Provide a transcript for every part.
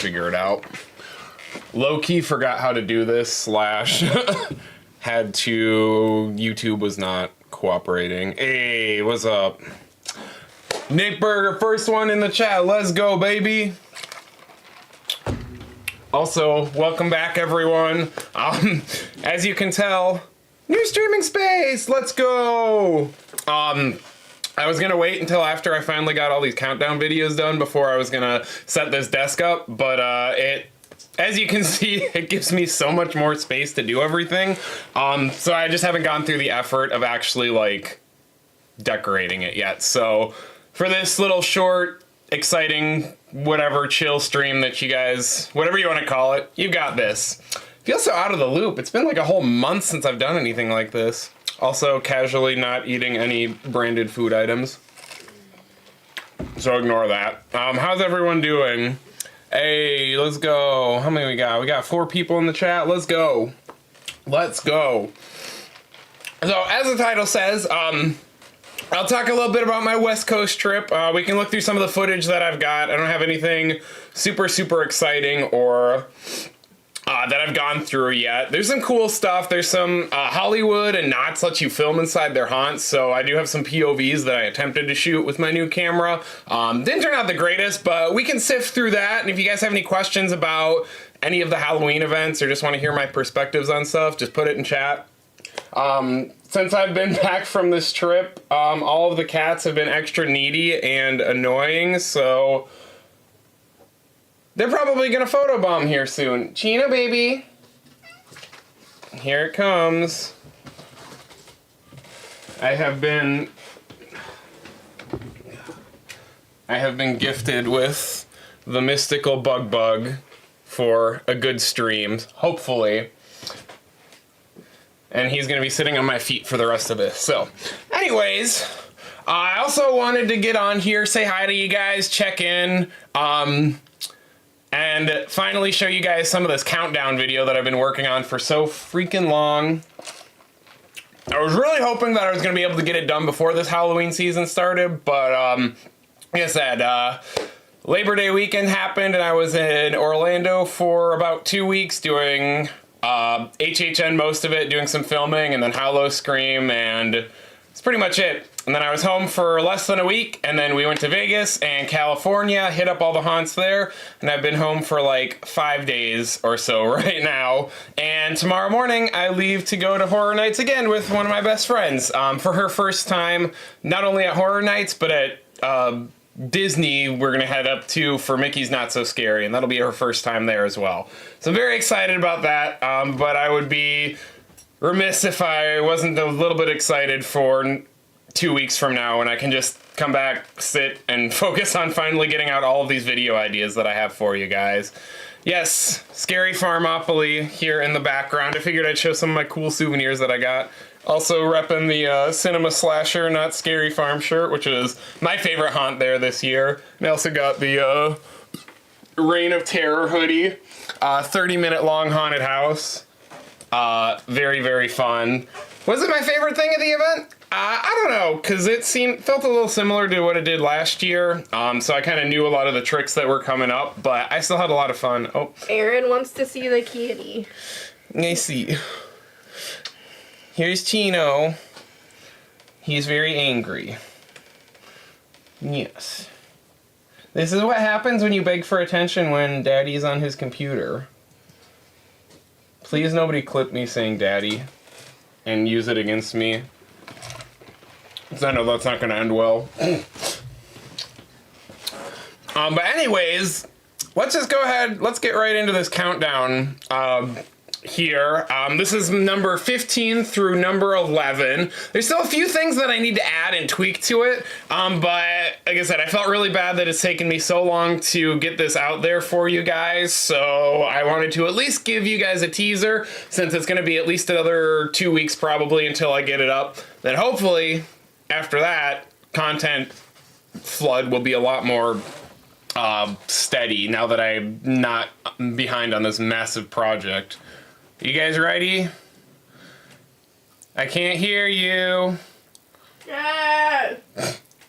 figure it out. Low-key forgot how to do this, slash had to, YouTube was not cooperating. Hey, what's up? Nick Berger, first one in the chat. Let's go, baby. Also, welcome back, everyone. As you can tell, new streaming space. Let's go. I was gonna wait until after I finally got all these countdown videos done before I was gonna set this desk up, but as you can see, it gives me so much more space to do everything. So I just haven't gone through the effort of actually like decorating it yet. So for this little short, exciting, whatever, chill stream that you guys, whatever you want to call it, you got this. Feel so out of the loop. It's been like a whole month since I've done anything like this. Also, casually not eating any branded food items. So ignore that. How's everyone doing? Hey, let's go. How many we got? We got 4 people in the chat. Let's go. Let's go. So, as the title says, I'll talk a little bit about my West Coast trip. We can look through some of the footage that I've got. I don't have anything super, super exciting or that I've gone through yet. There's some cool stuff. There's some Hollywood and Knott lets you film inside their haunts, so I do have some POVs that I attempted to shoot with my new camera. Didn't turn out the greatest, but we can sift through that, and if you guys have any questions about any of the Halloween events or just want to hear my perspectives on stuff, just put it in chat. Since I've been back from this trip, all of the cats have been extra needy and annoying, so they're probably gonna photobomb here soon. Chino, baby. Here it comes. I have been gifted with the mystical bug for a good stream, hopefully. And he's gonna be sitting on my feet for the rest of this. So, anyways, I also wanted to get on here, say hi to you guys, check in, and finally show you guys some of this countdown video that I've been working on for so freaking long. I was really hoping that I was gonna be able to get it done before this Halloween season started, but like I said, Labor Day weekend happened and I was in Orlando for about 2 weeks doing HHN most of it, doing some filming, and then Hallow Scream, and that's pretty much it. And then I was home for less than a week, and then we went to Vegas and California, hit up all the haunts there, and I've been home for like 5 days or so right now. And tomorrow morning, I leave to go to Horror Nights again with one of my best friends for her first time, not only at Horror Nights, but at Disney we're gonna head up to for Mickey's Not So Scary, and that'll be her first time there as well. So I'm very excited about that, but I would be remiss if I wasn't a little bit excited for 2 weeks from now when I can just come back, sit, and focus on finally getting out all of these video ideas that I have for you guys. Yes, Scary Farmopoly here in the background. I figured I'd show some of my cool souvenirs that I got. Also repping the Cinema Slasher Not Scary Farm shirt, which is my favorite haunt there this year. And I also got the Reign of Terror hoodie. 30-minute long haunted house. Very, very fun. Was it my favorite thing at the event? I don't know, because it felt a little similar to what it did last year. So I kind of knew a lot of the tricks that were coming up, but I still had a lot of fun. Oh, Aaron wants to see the kitty. I see. Here's Chino. He's very angry. Yes. This is what happens when you beg for attention when Daddy's on his computer. Please nobody clip me saying Daddy and use it against me. Because I know that's not going to end well. But anyways, let's just go ahead. Let's get right into this countdown here. This is number 15 through number 11. There's still a few things that I need to add and tweak to it. But like I said, I felt really bad that it's taken me so long to get this out there for you guys. So I wanted to at least give you guys a teaser, since it's going to be at least another 2 weeks probably until I get it up. Then hopefully after that, content flood will be a lot more steady now that I'm not behind on this massive project. You guys ready? I can't hear you. Yes!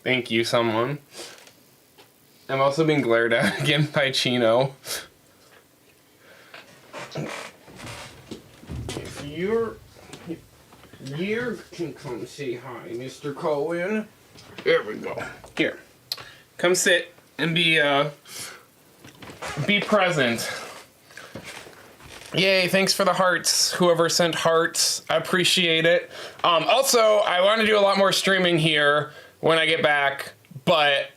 Thank you, someone. I'm also being glared at again by Chino. You can come say hi, Mr. Cohen. There we go. Here. Come sit and be present. Yay, thanks for the hearts. Whoever sent hearts, I appreciate it. Also, I want to do a lot more streaming here when I get back, but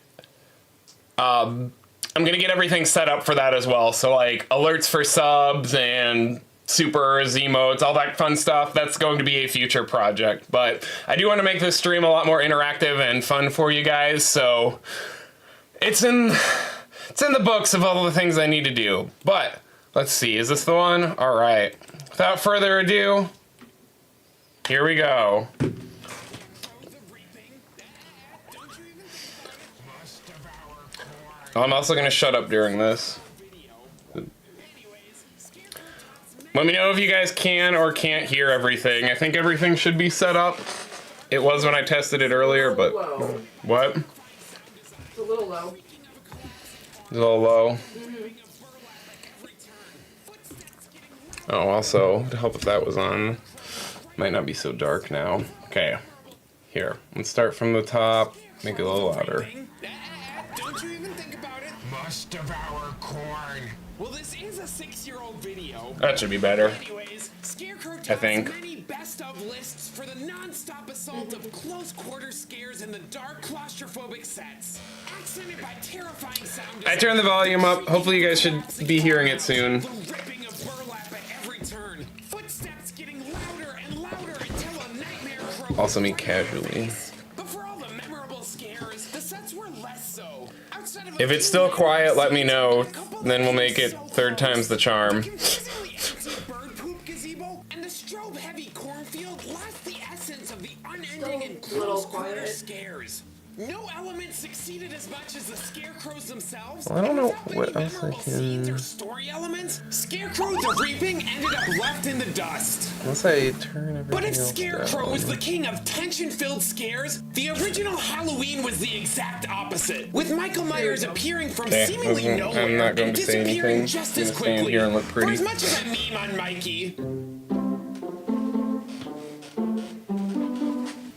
I'm going to get everything set up for that as well. So, like, alerts for subs and supers, emotes, all that fun stuff, that's going to be a future project. But I do want to make this stream a lot more interactive and fun for you guys, so it's in the books of all the things I need to do. But let's see, is this the one? All right. Without further ado, here we go. I'm also going to shut up during this. Let me know if you guys can or can't hear everything. I think everything should be set up. It was when I tested it earlier, but... Low. What? It's a little low. It's a little low. Oh, also, to help if that was on, might not be so dark now. Okay, here, let's start from the top, make it a little louder. Don't you even think about it? Must devour corn. Well, this is a 6-year-old video. That should be better. Anyways, Scarecrow I think. tops many best-of lists for the non-stop assault of close-quarter scares in the dark, claustrophobic sets. Accented by terrifying sound. I turned the volume up. Hopefully you guys should be hearing it soon. The ripping of burlap at every turn. Footsteps getting louder and louder until a nightmare crow. Also me casually. But for all the memorable scares, the sets were less so. Outside of If it's still quiet, let me know. Then we'll make it 3rd time's the charm. Bird poop gazebo and the strobe-heavy cornfield lost the essence of the unending and close-quarter scares. No element succeeded as much as the scarecrows themselves. Well, I don't know Without what any else I memorable scenes can... or story elements, Scarecrow the Reaping ended up left in the dust. Unless I turn everything But if else Scarecrow down. was the king of tension-filled scares, the original Halloween was the exact opposite, with Michael Myers appearing from Okay, seemingly I'm nowhere not going and to say disappearing anything. just I'm as gonna stand quickly. here and look For pretty. as much as I meme on Mikey,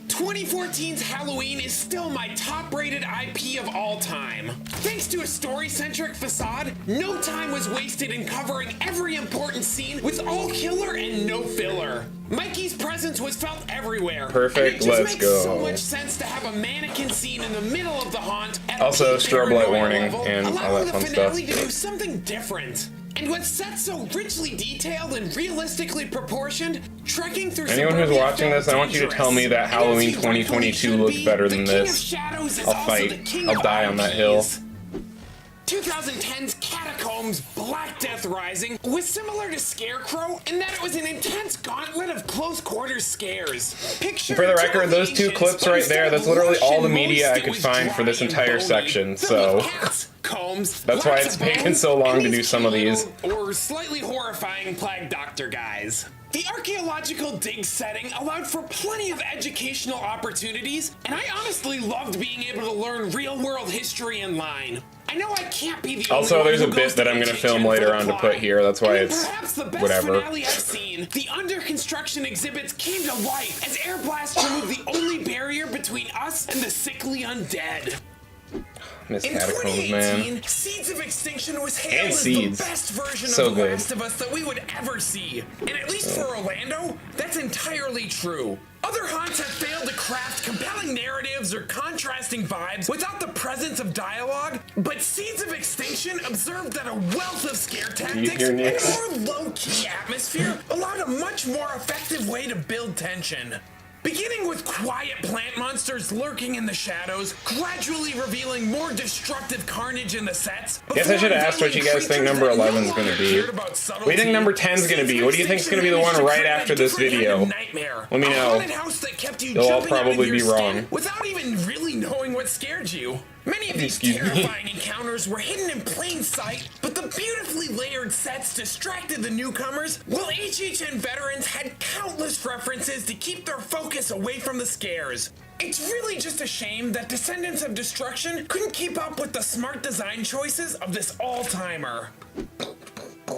2014's Halloween is still my top-rated IP of all time. Thanks to a story-centric facade, no time was wasted in covering every important scene with all killer and no filler. Mikey's presence was felt everywhere. Perfect, And it just let's makes go. so much sense to have a mannequin scene in the middle of the haunt at Also, a peak strobe light paranoia warning level, and all allowing that the fun finale stuff. to do something different. And with sets so richly detailed and realistically proportioned, trekking through Anyone who's suburbia watching felt this, I want you to tell me that dangerous. Halloween And as he rightfully 2022 should looks be, better the than King of this. Shadows is I'll also fight. the king I'll of die on that hill. RPGs. 2010's Catacombs Black Death Rising was similar to Scarecrow in that it was an intense gauntlet of close-quarters scares. Picture For the record, those two Temptations, clips but right instead there, of that's literally all the lush and media I moist, it could was find for this dry and entire bony, section, filled so... with cats, combs, That's why lots it's of taken bones, so long and to do these some of cute these. little, or slightly horrifying Plague Doctor guys. The archaeological dig setting allowed for plenty of educational opportunities, and I honestly loved being able to learn real-world history in line. I know I can't be the Also, only there's one a who bit goes that to I'm gonna HHN film for later the on to plot. put here, that's why And it's perhaps the best whatever. finale I've seen. The under construction exhibits came to life as air blasts removed the only barrier between us and the sickly undead. Miss In Catacombs, 2018, man. Seeds of Extinction was And hailed as Seeds. the best version So of The good. Last of Us that we would ever see. And at least for Orlando, that's entirely true. Other haunts have failed to craft compelling narratives or contrasting vibes without the presence of dialogue, but Seeds of Extinction observed that a wealth of scare tactics hear and Nick's? more low-key atmosphere allowed a much more effective way to build tension. Beginning with quiet plant monsters lurking in the shadows, gradually revealing more destructive carnage in the sets. Guess I should have asked what you guys think number 11 is going to be. What do you think number 10 is going to be? What do you think is going to be the one right after this video? Let me know. They'll all probably be wrong. Without even really knowing what scared you. Many of these Excuse me. terrifying encounters were hidden in plain sight, but the beautifully layered sets distracted the newcomers, while HHN veterans had countless references to keep their focus away from the scares. It's really just a shame that Descendants of Destruction couldn't keep up with the smart design choices of this all-timer.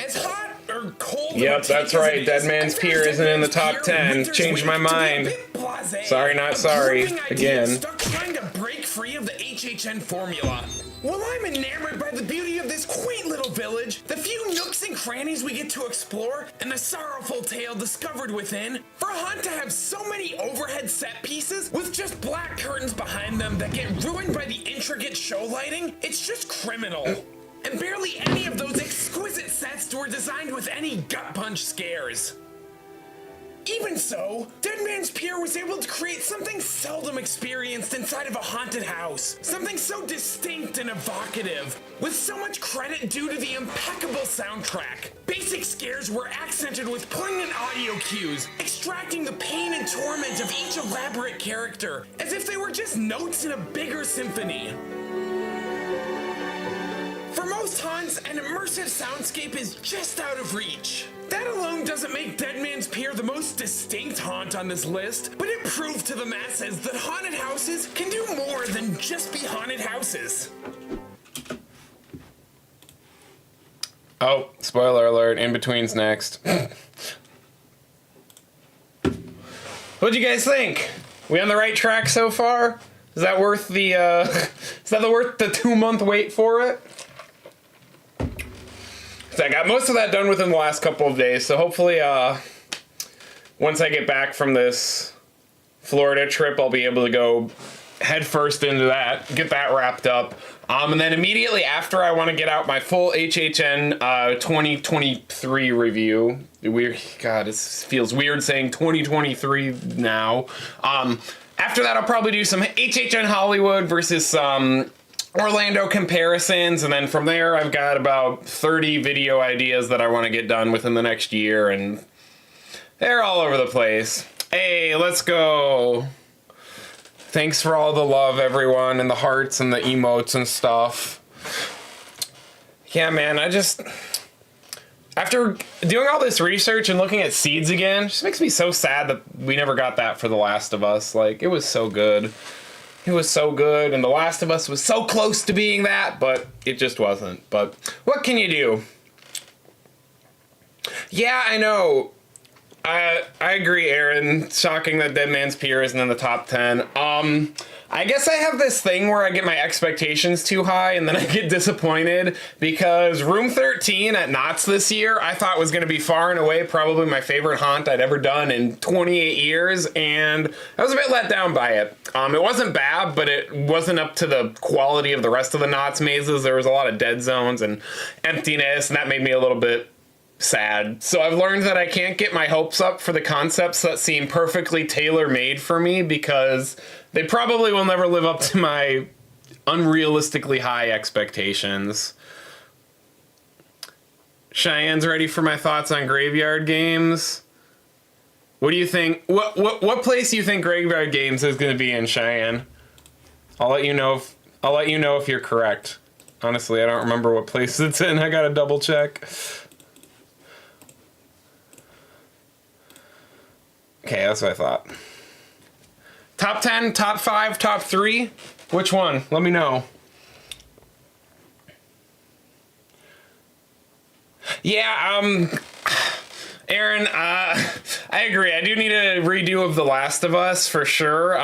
As hot or cold Yep, that's right. Dead Man's Pier isn't in the top 10. Changed my mind. Sorry, not sorry. Again. Stuck trying to break free of the HHN formula. While I'm enamored by the beauty of this quaint little village, the few nooks and crannies we get to explore, and the sorrowful tale discovered within, for a haunt to have so many overhead set pieces with just black curtains behind them that get ruined by the intricate show lighting, it's just criminal. And barely any of those exquisite sets were designed with any gut punch scares. Even so, Dead Man's Pier was able to create something seldom experienced inside of a haunted house. Something so distinct and evocative, with so much credit due to the impeccable soundtrack. Basic scares were accented with poignant audio cues, extracting the pain and torment of each elaborate character, as if they were just notes in a bigger symphony. For most haunts, an immersive soundscape is just out of reach. That alone doesn't make Dead Man's Pier the most distinct haunt on this list, but it proved to the masses that haunted houses can do more than just be haunted houses. Oh, spoiler alert, In-Between's next. What'd you guys think? We on the right track so far? Is that worth the, is that worth the 2-month wait for it? I got most of that done within the last couple of days, so hopefully once I get back from this Florida trip, I'll be able to go head first into that, get that wrapped up, and then immediately after I want to get out my full HHN 2023 review. God, it feels weird saying 2023 now. After that, I'll probably do some HHN Hollywood versus some Orlando comparisons, and then from there I've got about 30 video ideas that I want to get done within the next year, and they're all over the place. Hey, let's go. Thanks for all the love, everyone, and the hearts and the emotes and stuff. Yeah, man, after doing all this research and looking at seeds again, it just makes me so sad that we never got that for The Last of Us. Like, it was so good. It was so good, and The Last of Us was so close to being that, but it just wasn't. But what can you do? Yeah, I know. I agree, Aaron. Shocking that Dead Man's Pier isn't in the top 10. I guess I have this thing where I get my expectations too high and then I get disappointed, because Room 13 at Knott's this year I thought was going to be far and away probably my favorite haunt I'd ever done in 28 years, and I was a bit let down by it. It wasn't bad, but it wasn't up to the quality of the rest of the Knott's mazes. There was a lot of dead zones and emptiness, and that made me a little bit sad. So I've learned that I can't get my hopes up for the concepts that seem perfectly tailor-made for me, because they probably will never live up to my unrealistically high expectations. Cheyenne's ready for my thoughts on Graveyard Games. What do you think? What place do you think Graveyard Games is going to be in, Cheyenne? I'll let you know if you're correct. Honestly, I don't remember what place it's in. I gotta double check. Okay, that's what I thought. Top 10, top 5, top 3? Which one? Let me know. Yeah, Aaron, I agree. I do need a redo of The Last of Us for sure.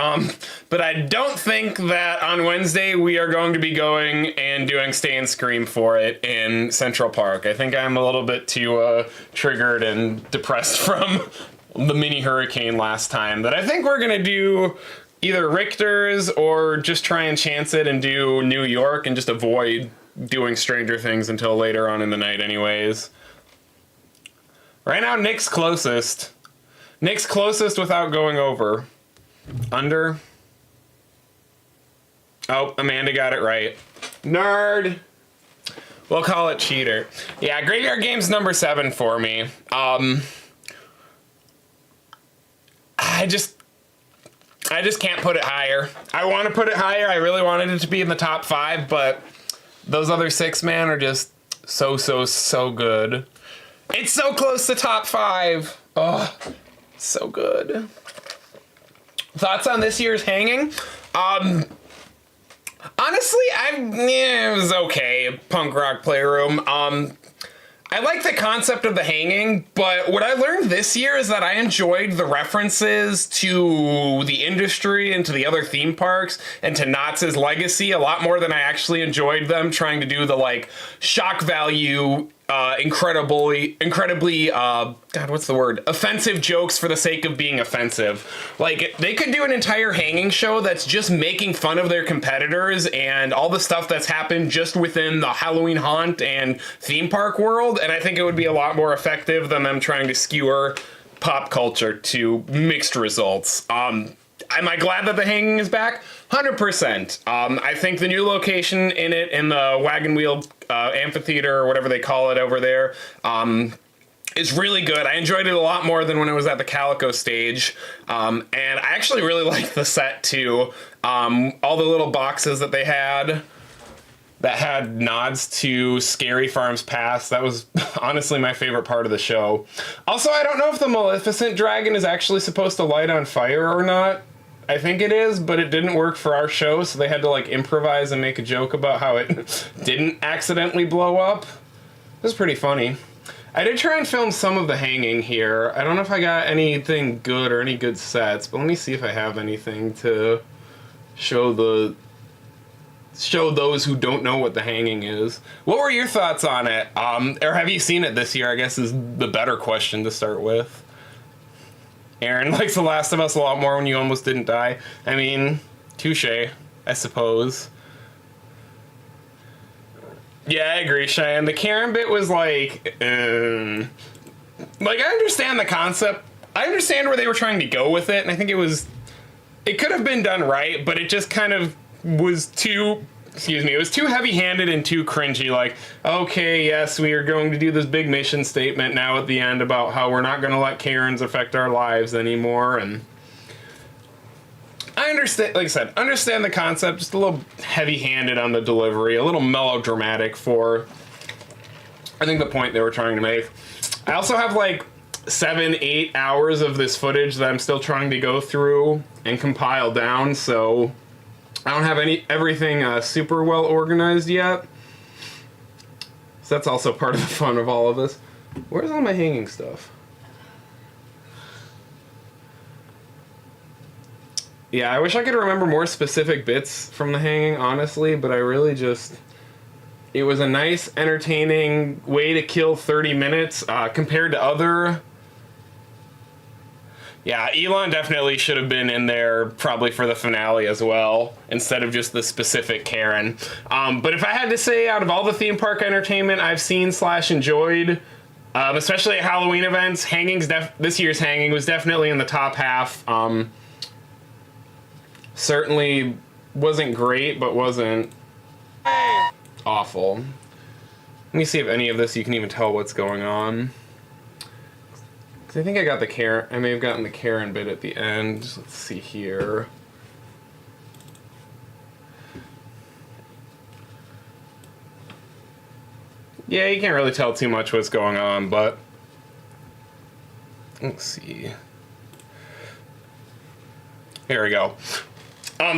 But I don't think that on Wednesday we are going to be going and doing Stay and Scream for it in Central Park. I think I'm a little bit too triggered and depressed from the mini hurricane last time, that I think we're gonna do either Richter's or just try and chance it and do New York and just avoid doing Stranger Things until later on in the night anyways. Right now, Nick's closest. Nick's closest without going over. Under. Oh, Amanda got it right. Nerd. We'll call it cheater. Yeah, Graveyard Game's number 7 for me. I just can't put it higher. I want to put it higher. I really wanted it to be in the top 5, but those other 6, man, are just so good. It's so close to top 5. Oh, so good. Thoughts on this year's Hanging? Honestly, it was okay. Punk Rock Playroom. I like the concept of the hanging, but what I learned this year is that I enjoyed the references to the industry and to the other theme parks and to Knott's legacy a lot more than I actually enjoyed them trying to do the like shock value, incredibly, God, what's the word? Offensive jokes for the sake of being offensive. Like, they could do an entire hanging show that's just making fun of their competitors and all the stuff that's happened just within the Halloween haunt and theme park world, and I think it would be a lot more effective than them trying to skewer pop culture to mixed results. Am I glad that the hanging is back? 100%. I think the new location in it, in the Wagon Wheel Amphitheater, or whatever they call it over there, is really good. I enjoyed it a lot more than when it was at the Calico stage. And I actually really liked the set, too. All the little boxes that they had that had nods to Scary Farms Past. That was honestly my favorite part of the show. Also, I don't know if the Maleficent Dragon is actually supposed to light on fire or not. I think it is, but it didn't work for our show, so they had to like improvise and make a joke about how it didn't accidentally blow up. It was pretty funny. I did try and film some of the hanging here. I don't know if I got anything good or any good sets, but let me see if I have anything to show those who don't know what the hanging is. What were your thoughts on it? Or have you seen it this year, I guess is the better question to start with. Aaron likes The Last of Us a lot more when you almost didn't die. I mean, touche, I suppose. Yeah, I agree, Cheyenne. The Karen bit was like, I understand the concept. I understand where they were trying to go with it, and I think it could have been done right, but it just kind of was too, it was too heavy-handed and too cringy, like, okay, yes, we are going to do this big mission statement now at the end about how we're not going to let Karens affect our lives anymore, and I understand, like I said, understand the concept, just a little heavy-handed on the delivery, a little melodramatic for, I think, the point they were trying to make. I also have, like, 7-8 hours of this footage that I'm still trying to go through and compile down, so I don't have everything super well organized yet. So that's also part of the fun of all of this. Where's all my hanging stuff? Yeah, I wish I could remember more specific bits from the hanging, honestly, but I really just... It was a nice, entertaining way to kill 30 minutes compared to other... Yeah, Elon definitely should have been in there probably for the finale as well, instead of just the specific Karen. But if I had to say, out of all the theme park entertainment I've seen / enjoyed, especially at Halloween events, this year's hanging was definitely in the top half. Certainly wasn't great, but wasn't awful. Let me see if any of this you can even tell what's going on. I think I got the Karen. I may have gotten the Karen bit at the end. Let's see here. Yeah, you can't really tell too much what's going on, but let's see. Here we go.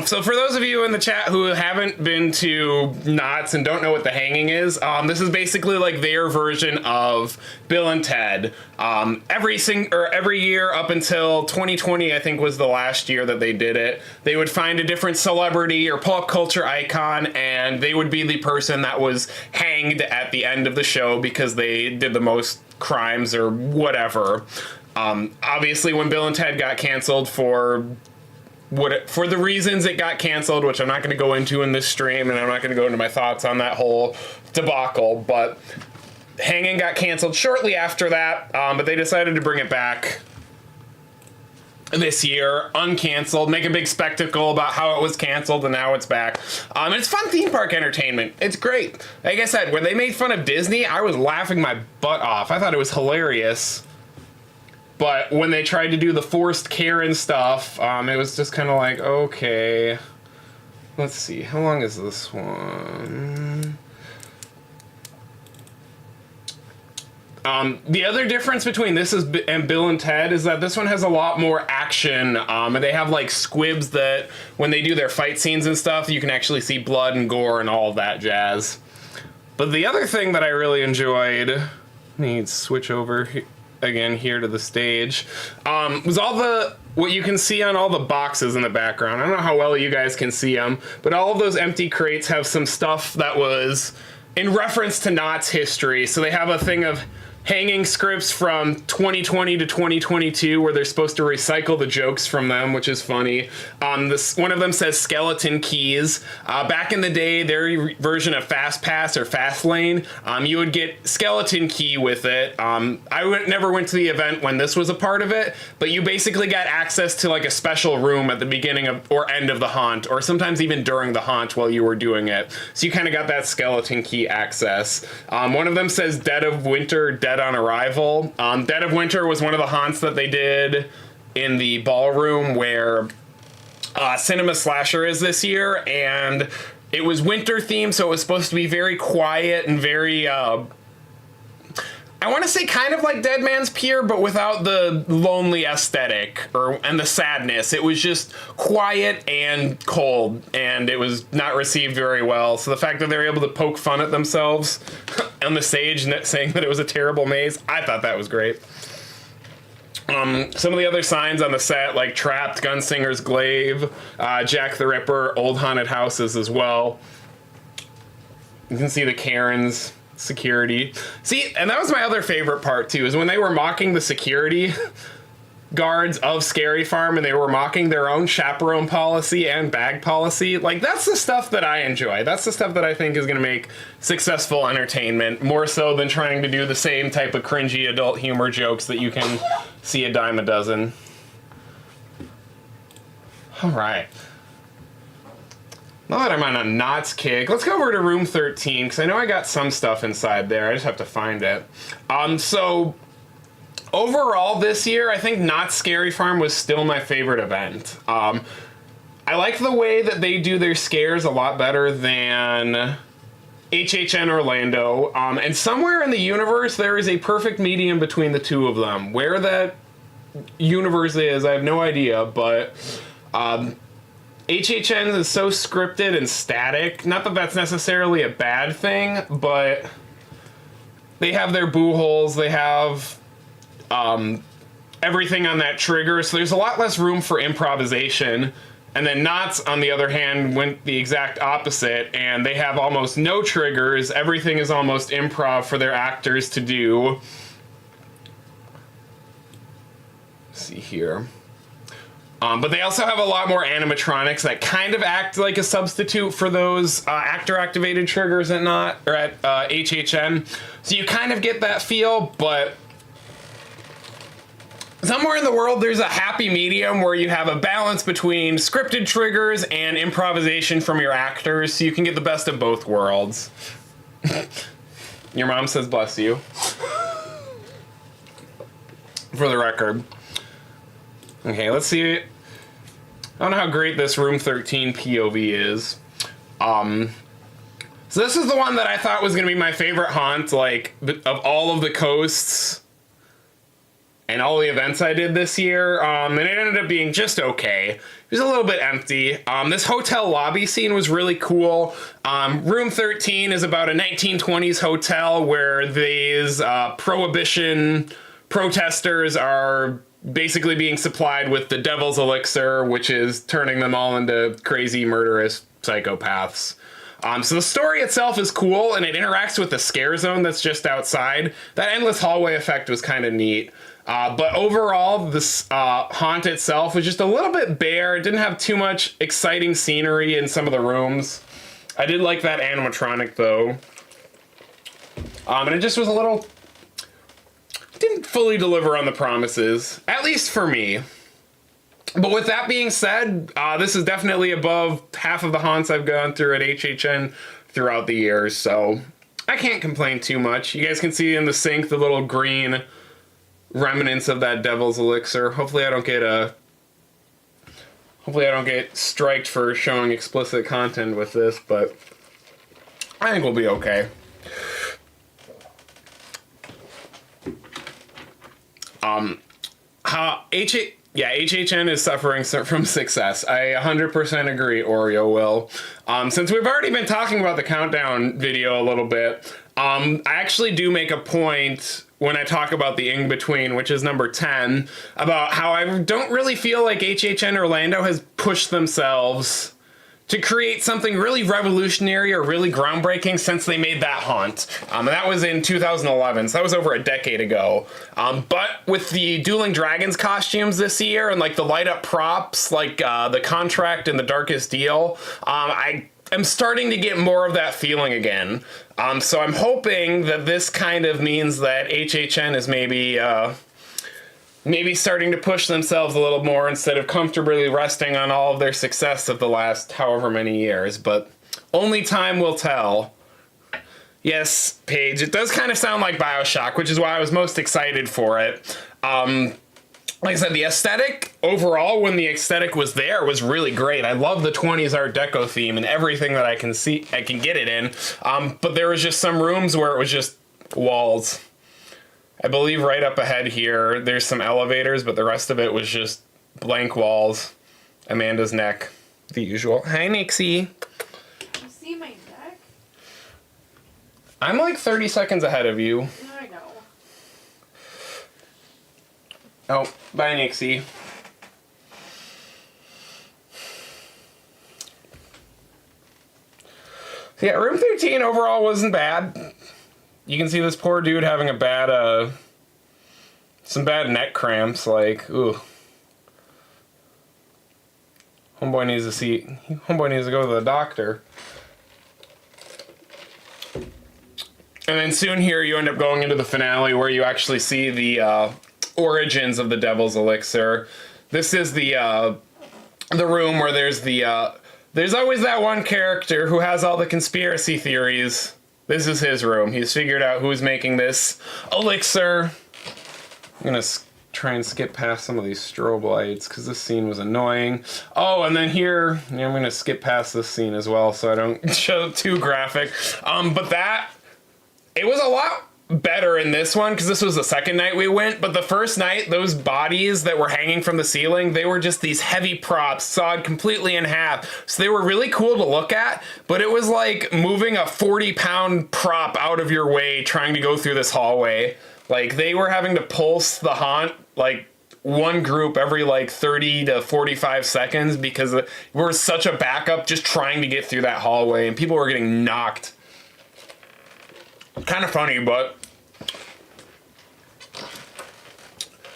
So for those of you in the chat who haven't been to Knott's and don't know what the hanging is, this is basically like their version of Bill and Ted. Every year up until 2020, I think was the last year that they did it, they would find a different celebrity or pop culture icon, and they would be the person that was hanged at the end of the show because they did the most crimes or whatever. Obviously, when Bill and Ted got canceled for the reasons it got canceled, which I'm not going to go into in this stream, and I'm not going to go into my thoughts on that whole debacle, but hanging got canceled shortly after that, but they decided to bring it back this year, uncanceled, make a big spectacle about how it was canceled, and now it's back. And it's fun theme park entertainment. It's great. Like I said, when they made fun of Disney, I was laughing my butt off. I thought it was hilarious. But when they tried to do the forced Karen stuff, it was just kind of like, okay. Let's see, how long is this one? The other difference between this and Bill and Ted is that this one has a lot more action, and they have like squibs that when they do their fight scenes and stuff, you can actually see blood and gore and all of that jazz. But the other thing that I really enjoyed Need switch over again here to the stage. Was all the what you can see on all the boxes in the background. I don't know how well you guys can see them, but all of those empty crates have some stuff that was in reference to Knott's history. So they have a thing of hanging scripts from 2020 to 2022 where they're supposed to recycle the jokes from them, which is funny. This one of them says skeleton keys. Back in the day, their version of Fast Pass or Fast Lane, you would get skeleton key with it. Never went to the event when this was a part of it, but you basically got access to like a special room at the beginning of or end of the haunt, or sometimes even during the haunt while you were doing it. So you kind of got that skeleton key access. One of them says Dead of Winter, Dead on Arrival. Dead of Winter was one of the haunts that they did in the ballroom where Cinema Slasher is this year, and it was winter themed, so it was supposed to be very quiet and very I want to say kind of like Dead Man's Pier, but without the lonely aesthetic and the sadness. It was just quiet and cold, and it was not received very well. So the fact that they were able to poke fun at themselves on the stage and saying that it was a terrible maze, I thought that was great. Some of the other signs on the set, like Trapped, Gunsinger's Glaive, Jack the Ripper, Old Haunted Houses as well. You can see the Karens. Security. See, and that was my other favorite part too, is when they were mocking the security guards of Scary Farm and they were mocking their own chaperone policy and bag policy. Like, that's the stuff that I enjoy. That's the stuff that I think is going to make successful entertainment, more so than trying to do the same type of cringy adult humor jokes that you can see a dime a dozen. All right. Now that I'm on a Knott's kick, let's go over to room 13, because I know I got some stuff inside there. I just have to find it. So, overall this year, I think Knott's Scary Farm was still my favorite event. I like the way that they do their scares a lot better than HHN Orlando. And somewhere in the universe, there is a perfect medium between the two of them. Where that universe is, I have no idea, but HHN is so scripted and static. Not that that's necessarily a bad thing, but they have their boo holes. They have everything on that trigger, so there's a lot less room for improvisation. And then Knott's, on the other hand, went the exact opposite, and they have almost no triggers. Everything is almost improv for their actors to do. Let's see here. But they also have a lot more animatronics that kind of act like a substitute for those actor-activated triggers at Knott, or at HHN. So you kind of get that feel, but somewhere in the world there's a happy medium where you have a balance between scripted triggers and improvisation from your actors, so you can get the best of both worlds. Your mom says bless you. For the record. Okay, let's see. I don't know how great this room 13 POV is. So this is the one that I thought was going to be my favorite haunt, like, of all of the coasts and all the events I did this year. And it ended up being just okay. It was a little bit empty. This hotel lobby scene was really cool. Room 13 is about a 1920s hotel where these prohibition protesters are basically being supplied with the devil's elixir, which is turning them all into crazy, murderous psychopaths. So the story itself is cool, and it interacts with the scare zone that's just outside. That endless hallway effect was kind of neat. But overall, this haunt itself was just a little bit bare. It didn't have too much exciting scenery in some of the rooms. I did like that animatronic, though. And it just was a little... didn't fully deliver on the promises, at least for me. But with that being said, this is definitely above half of the haunts I've gone through at HHN throughout the years, so I can't complain too much. You guys can see in the sink the little green remnants of that devil's elixir. Hopefully I don't get striked for showing explicit content with this, but I think we'll be okay. HHN is suffering from success. I 100% agree, Oreo will. Since we've already been talking about the countdown video a little bit, I actually do make a point when I talk about the in-between, which is number 10, about how I don't really feel like HHN Orlando has pushed themselves to create something really revolutionary or really groundbreaking since they made that haunt. And that was in 2011, so that was over a decade ago. But with the Dueling Dragons costumes this year and like the light up props, like the Contract and the Darkest Deal, I am starting to get more of that feeling again. So I'm hoping that this kind of means that HHN is maybe starting to push themselves a little more instead of comfortably resting on all of their success of the last however many years, but only time will tell. Yes, Paige, it does kind of sound like BioShock, which is why I was most excited for it. Like I said, the aesthetic overall, when the aesthetic was there, was really great. I love the 20s Art Deco theme and everything that I can get it in. But there was just some rooms where it was just walls. I believe right up ahead here, there's some elevators, but the rest of it was just blank walls. Amanda's neck, the usual. Hi, Nixie. You see my neck? I'm like 30 seconds ahead of you. I know. Oh, bye, Nixie. So yeah, room 13 overall wasn't bad. You can see this poor dude having some bad neck cramps, like, ooh. Homeboy needs to go to the doctor. And then soon here you end up going into the finale where you actually see the origins of the Devil's Elixir. This is the room where there's always that one character who has all the conspiracy theories. This is his room. He's figured out who's making this elixir. I'm gonna try and skip past some of these strobe lights because this scene was annoying. Oh, and then here, I'm gonna skip past this scene as well so I don't show too graphic. But it was a lot better in this one because this was the second night we went, but the first night, those bodies that were hanging from the ceiling, they were just these heavy props sawed completely in half. So they were really cool to look at, but it was like moving a 40-pound prop out of your way trying to go through this hallway. Like, they were having to pulse the haunt, like, one group every, like, 30 to 45 seconds because we're such a backup just trying to get through that hallway, and people were getting knocked. Kind of funny, but...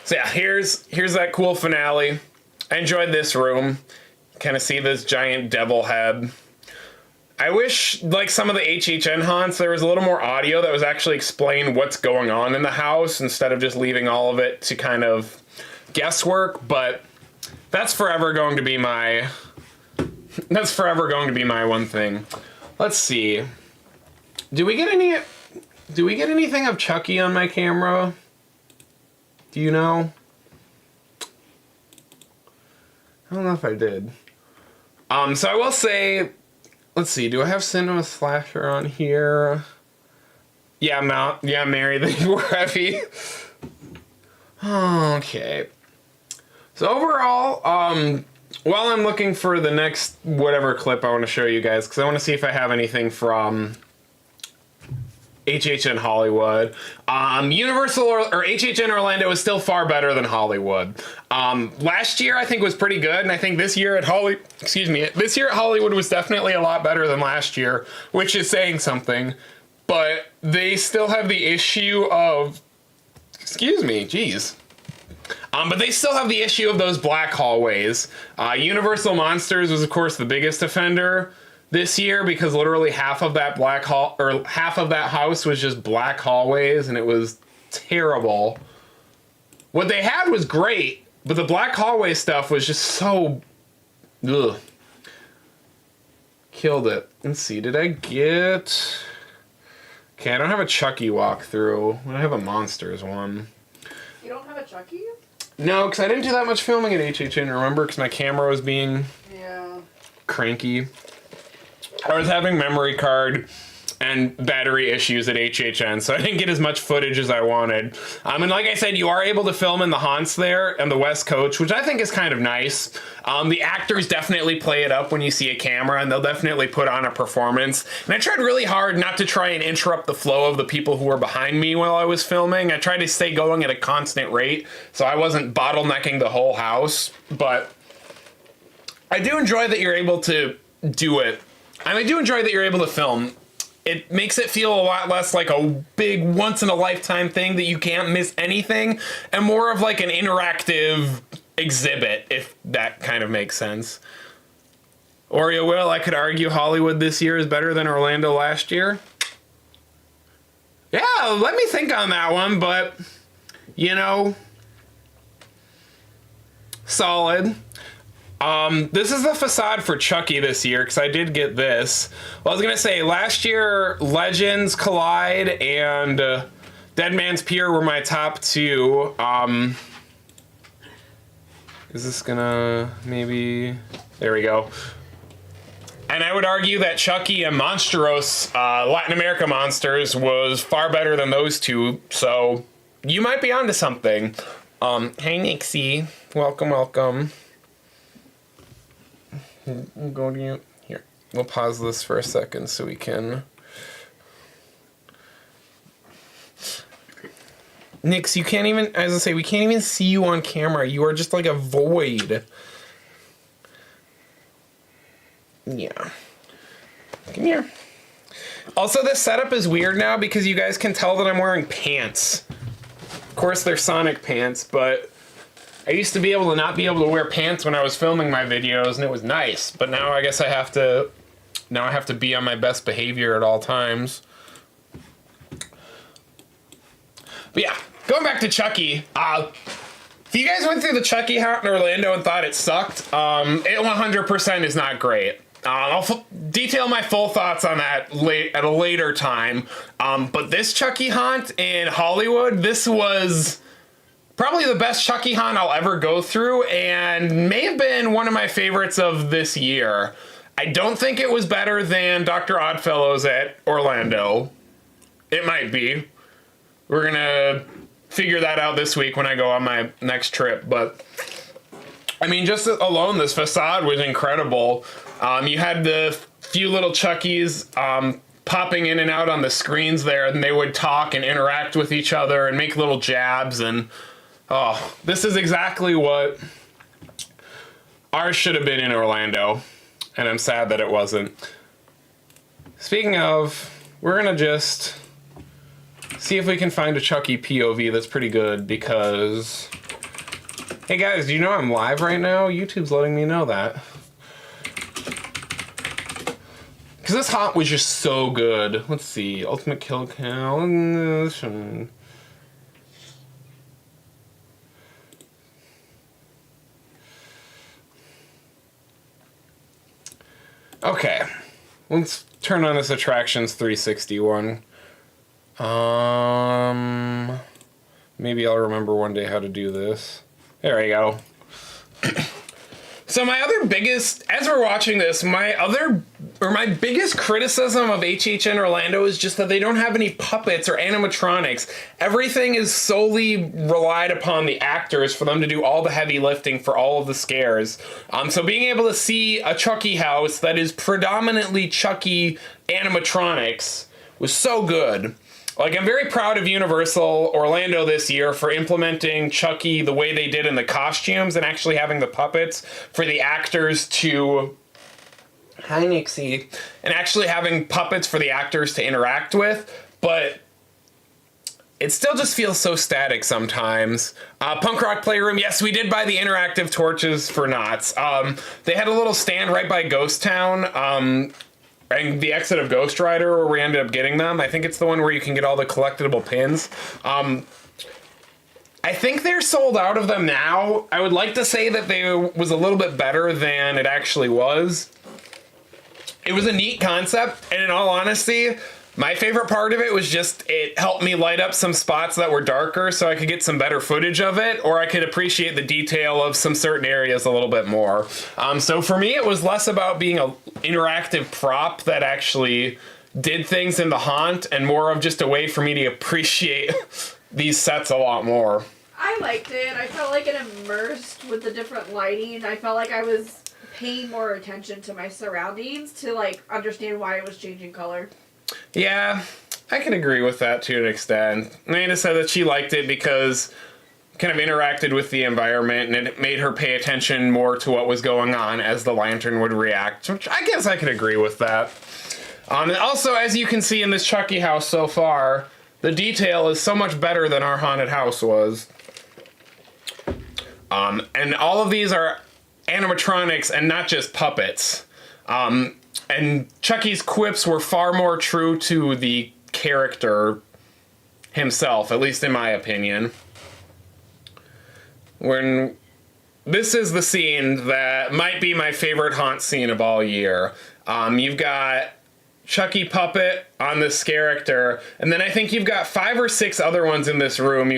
So yeah, here's that cool finale. I enjoyed this room. Kind of see this giant devil head. I wish, like some of the HHN haunts, there was a little more audio that was actually explain what's going on in the house instead of just leaving all of it to kind of guesswork, but that's forever going to be my one thing. Let's see. Do we get anything of Chucky on my camera? Do you know? I don't know if I did. So I will say, let's see, do I have Cinema Slasher on here? Yeah, Mary, they were heavy. Okay. So overall, while I'm looking for the next whatever clip I want to show you guys, because I want to see if I have anything from HHN Hollywood. Universal or HHN Orlando is still far better than Hollywood. Last year I think was pretty good, and I think this year at Hollywood was definitely a lot better than last year, which is saying something. But they still have the issue of, but they still have the issue of those black hallways. Universal Monsters was of course the biggest offender this year because literally half of that house was just black hallways, and it was terrible. What they had was great, but the black hallway stuff was just so ugh. Killed it. Let's see, did I get... Okay, I don't have a Chucky walkthrough. I have a Monsters one. You don't have a Chucky? No, because I didn't do that much filming at HHN, remember? Because my camera was being cranky. I was having memory card and battery issues at HHN, so I didn't get as much footage as I wanted. And like I said, you are able to film in the haunts there and the West Coach, which I think is kind of nice. The actors definitely play it up when you see a camera, and they'll definitely put on a performance. And I tried really hard not to try and interrupt the flow of the people who were behind me while I was filming. I tried to stay going at a constant rate, so I wasn't bottlenecking the whole house. But I do enjoy that you're able to do it. And I do enjoy that you're able to film. It makes it feel a lot less like a big once-in-a-lifetime thing that you can't miss anything, and more of like an interactive exhibit, if that kind of makes sense. Oreo Will, I could argue Hollywood this year is better than Orlando last year. Yeah, let me think on that one, but, you know, solid. This is the facade for Chucky this year, because I did get this. Well, I was going to say, last year, Legends, Collide, and Dead Man's Pier were my top two. Is this gonna maybe... There we go. And I would argue that Chucky and Monstros, Latin America Monsters, was far better than those two, so you might be onto something. Hey, Nixie. Welcome, welcome. We'll go to you. Here, we'll pause this for a second so we can... Nix, you can't even, as I say, we can't even see you on camera. You are just like a void. Yeah. Come here. Also, this setup is weird now because you guys can tell that I'm wearing pants. Of course, they're Sonic pants, but I used to be able to not be able to wear pants when I was filming my videos, and it was nice. But now I guess I have to be on my best behavior at all times. But yeah, going back to Chucky, if you guys went through the Chucky haunt in Orlando and thought it sucked, it 100% is not great. I'll detail my full thoughts on that at a later time. But this Chucky haunt in Hollywood, this was probably the best Chucky haunt I'll ever go through, and may have been one of my favorites of this year. I don't think it was better than Dr. Oddfellows at Orlando. It might be. We're gonna figure that out this week when I go on my next trip. But I mean, just alone, this facade was incredible. You had the few little Chuckies popping in and out on the screens there, and they would talk and interact with each other and make little jabs. And oh, this is exactly what ours should have been in Orlando, and I'm sad that it wasn't. Speaking of, we're gonna just see if we can find a Chucky POV that's pretty good, because... Hey guys, do you know I'm live right now? YouTube's letting me know that. Because this haunt was just so good. Let's see. Ultimate kill count. Okay. Let's turn on this Attractions 360 one. Maybe I'll remember one day how to do this. There we go. So my other biggest, as we're watching this, my biggest criticism of HHN Orlando is just that they don't have any puppets or animatronics. Everything is solely relied upon the actors for them to do all the heavy lifting for all of the scares. So being able to see a Chucky house that is predominantly Chucky animatronics was so good. Like, I'm very proud of Universal Orlando this year for implementing Chucky the way they did in the costumes and actually having the puppets for the actors to... Hi, Nixie. And actually having puppets for the actors to interact with, but it still just feels so static sometimes. Punk Rock Playroom, yes, we did buy the interactive torches for Knott. They had a little stand right by Ghost Town, and the exit of Ghost Rider, where we ended up getting them. I think it's the one where you can get all the collectible pins. I think they're sold out of them now. I would like to say that they was a little bit better than it actually was. It was a neat concept, and in all honesty, my favorite part of it was just it helped me light up some spots that were darker so I could get some better footage of it, or I could appreciate the detail of some certain areas a little bit more. So for me, it was less about being an interactive prop that actually did things in the haunt and more of just a way for me to appreciate these sets a lot more. I liked it. I felt like it immersed with the different lighting. I felt like I was paying more attention to my surroundings to like understand why it was changing color. Yeah, I can agree with that to an extent. Amanda said that she liked it because it kind of interacted with the environment and it made her pay attention more to what was going on as the lantern would react, which I guess I could agree with that. And also, as you can see in this Chucky house so far, the detail is so much better than our haunted house was. And all of these are animatronics and not just puppets. And Chucky's quips were far more true to the character himself, at least in my opinion. When this is the scene that might be my favorite haunt scene of all year. You've got Chucky puppet on this character, and then I think you've got 5 or 6 other ones in this room.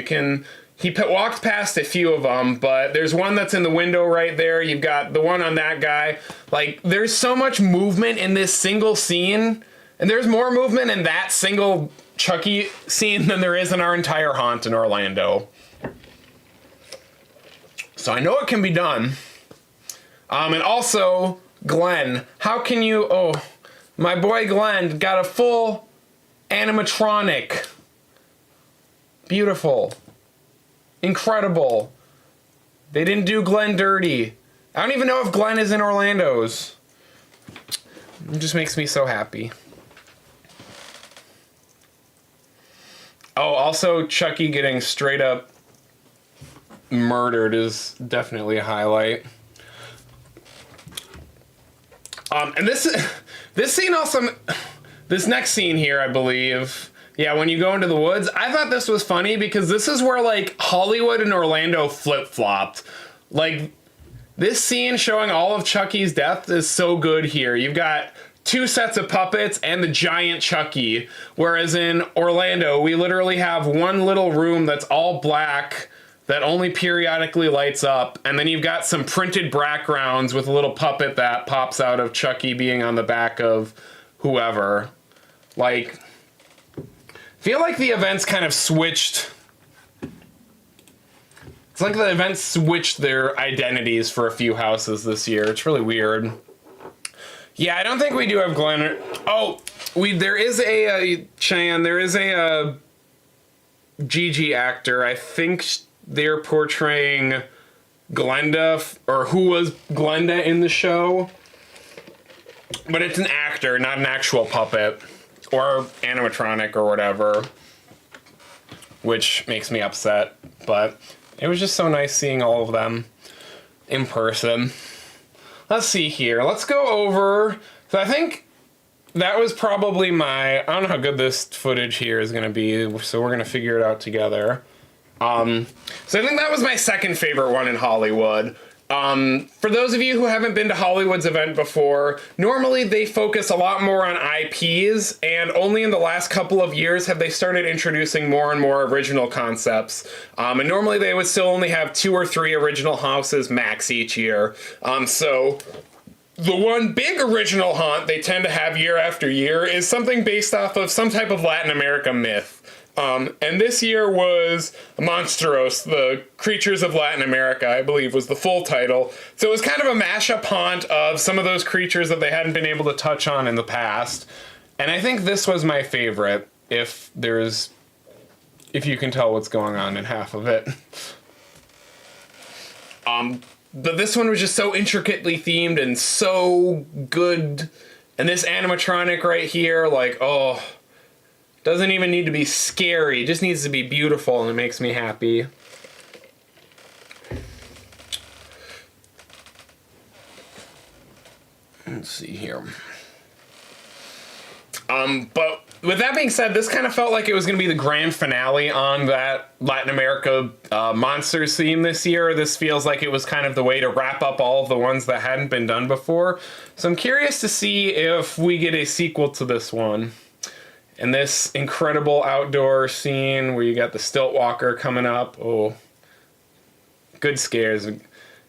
He walked past a few of them, but there's one that's in the window right there. You've got the one on that guy. Like, there's so much movement in this single scene, and there's more movement in that single Chucky scene than there is in our entire haunt in Orlando. So I know it can be done. And also, Glenn. How can you... Oh, my boy Glenn got a full animatronic. Beautiful. Incredible. They didn't do Glenn dirty. I don't even know if Glenn is in Orlando's. It just makes me so happy. Oh, also Chucky getting straight up murdered is definitely a highlight. And this scene also, this next scene here, I believe, yeah, when you go into the woods, I thought this was funny because this is where, like, Hollywood and Orlando flip-flopped. Like, this scene showing all of Chucky's death is so good here. You've got 2 sets of puppets and the giant Chucky, whereas in Orlando, we literally have one little room that's all black that only periodically lights up, and then you've got some printed backgrounds with a little puppet that pops out of Chucky being on the back of whoever. Like... feel like the events kind of switched. It's like the events switched their identities for a few houses this year. It's really weird. Yeah, I don't think we do have Glenn. Oh, there is a Cheyenne. There is a Gigi actor. I think they're portraying Glenda, or who was Glenda in the show. But it's an actor, not an actual puppet. Or animatronic or whatever, which makes me upset, but it was just so nice seeing all of them in person. Let's see here. Let's go over, so I think that was probably I don't know how good this footage here is going to be, so we're going to figure it out together. So I think that was my second favorite one in Hollywood. For those of you who haven't been to Hollywood's event before, normally they focus a lot more on IPs, and only in the last couple of years have they started introducing more and more original concepts. And normally they would still only have 2 or 3 original houses max each year. So the one big original haunt they tend to have year after year is something based off of some type of Latin America myth. And this year was Monstros, the Creatures of Latin America, I believe was the full title. So it was kind of a mashup haunt of some of those creatures that they hadn't been able to touch on in the past. And I think this was my favorite, if you can tell what's going on in half of it. But this one was just so intricately themed and so good. And this animatronic right here, like, oh... doesn't even need to be scary. It just needs to be beautiful, and it makes me happy. Let's see here. But with that being said, this kind of felt like it was going to be the grand finale on that Latin America Monsters theme this year. This feels like it was kind of the way to wrap up all of the ones that hadn't been done before. So I'm curious to see if we get a sequel to this one. And this incredible outdoor scene where you got the stilt walker coming up. Oh, good scares.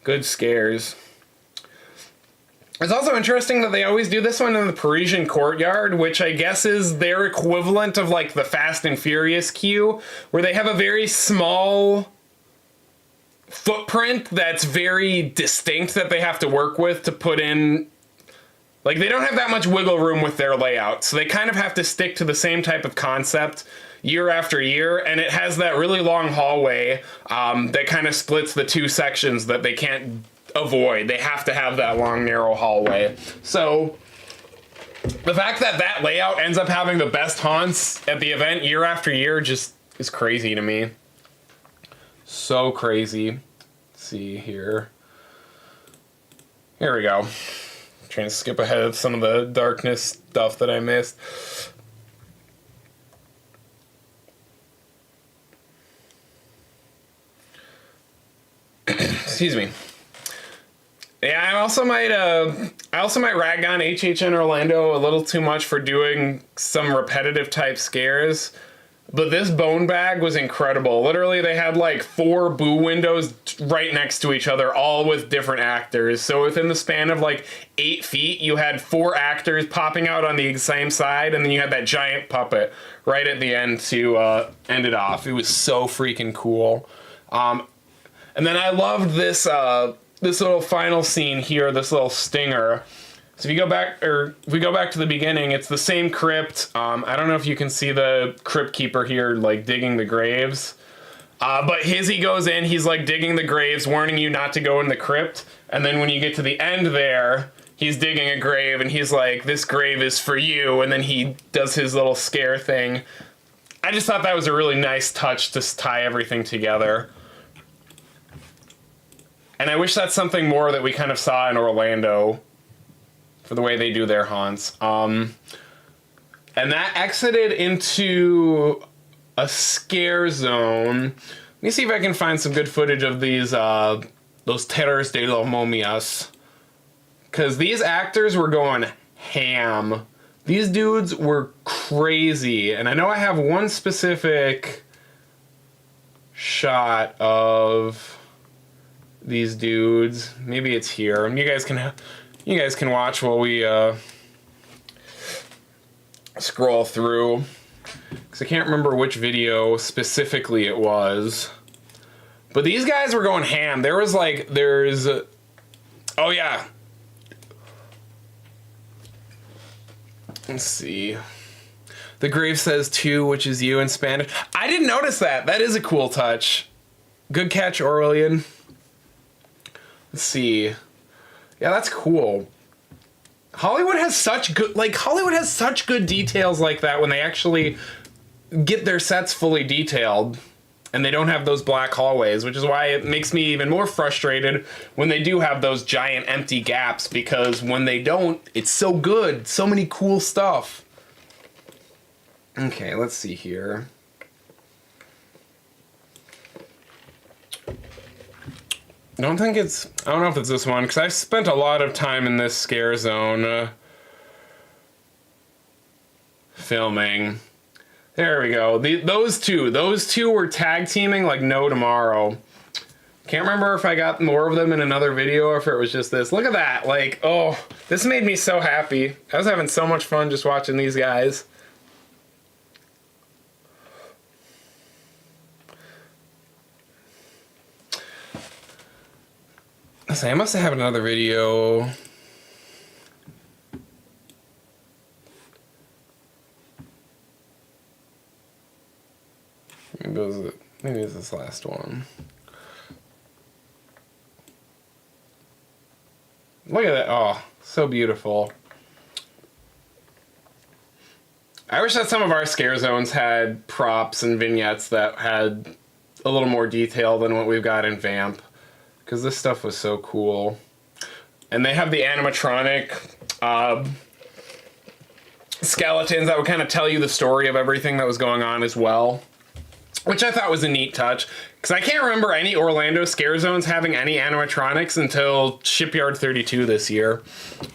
Good scares. It's also interesting that they always do this one in the Parisian Courtyard, which I guess is their equivalent of like the Fast and Furious queue, where they have a very small footprint that's very distinct that they have to work with to put in. Like, they don't have that much wiggle room with their layout, so they kind of have to stick to the same type of concept year after year, and it has that really long hallway that kind of splits the two sections that they can't avoid. They have to have that long, narrow hallway. So the fact that that layout ends up having the best haunts at the event year after year just is crazy to me. So crazy. Let's see here. Here we go. Trying to skip ahead of some of the darkness stuff that I missed. Excuse me. Yeah, I also might rag on HHN Orlando a little too much for doing some repetitive type scares. But this bone bag was incredible. Literally, they had like 4 boo windows right next to each other, all with different actors. So within the span of like 8 feet, you had 4 actors popping out on the same side, and then you had that giant puppet right at the end to end it off. It was so freaking cool. And then I loved this this little final scene here, this little stinger. So if you go back, or if we go back to the beginning, it's the same crypt. I don't know if you can see the crypt keeper here, like digging the graves. But he goes in, he's like digging the graves, warning you not to go in the crypt. And then when you get to the end there, he's digging a grave and he's like, this grave is for you. And then he does his little scare thing. I just thought that was a really nice touch to tie everything together. And I wish that's something more that we kind of saw in Orlando for the way they do their haunts. And that exited into a scare zone. Let me see if I can find some good footage of these, those Terrors de las Momias. Because these actors were going ham. These dudes were crazy. And I know I have one specific shot of these dudes. Maybe it's here. And you guys can watch while we scroll through, because I can't remember which video specifically it was. But these guys were going ham. There was like, oh yeah. Let's see. The grave says 2, which is you in Spanish. I didn't notice that. That is a cool touch. Good catch, Aurelian. Let's see. Yeah, that's cool. Hollywood has such good details like that when they actually get their sets fully detailed and they don't have those black hallways, which is why it makes me even more frustrated when they do have those giant empty gaps, because when they don't, it's so good. So many cool stuff. Okay, let's see here. I don't know if it's this one, because I've spent a lot of time in this scare zone filming. There we go. Those two were tag teaming like no tomorrow. Can't remember if I got more of them in another video or if it was just this. Look at that. Like, oh, this made me so happy. I was having so much fun just watching these guys. I must have another video. Maybe it's this last one. Look at that. Oh, so beautiful. I wish that some of our scare zones had props and vignettes that had a little more detail than what we've got in Vamp, because this stuff was so cool. And they have the animatronic skeletons that would kind of tell you the story of everything that was going on as well, which I thought was a neat touch, because I can't remember any Orlando scare zones having any animatronics until Shipyard 32 this year.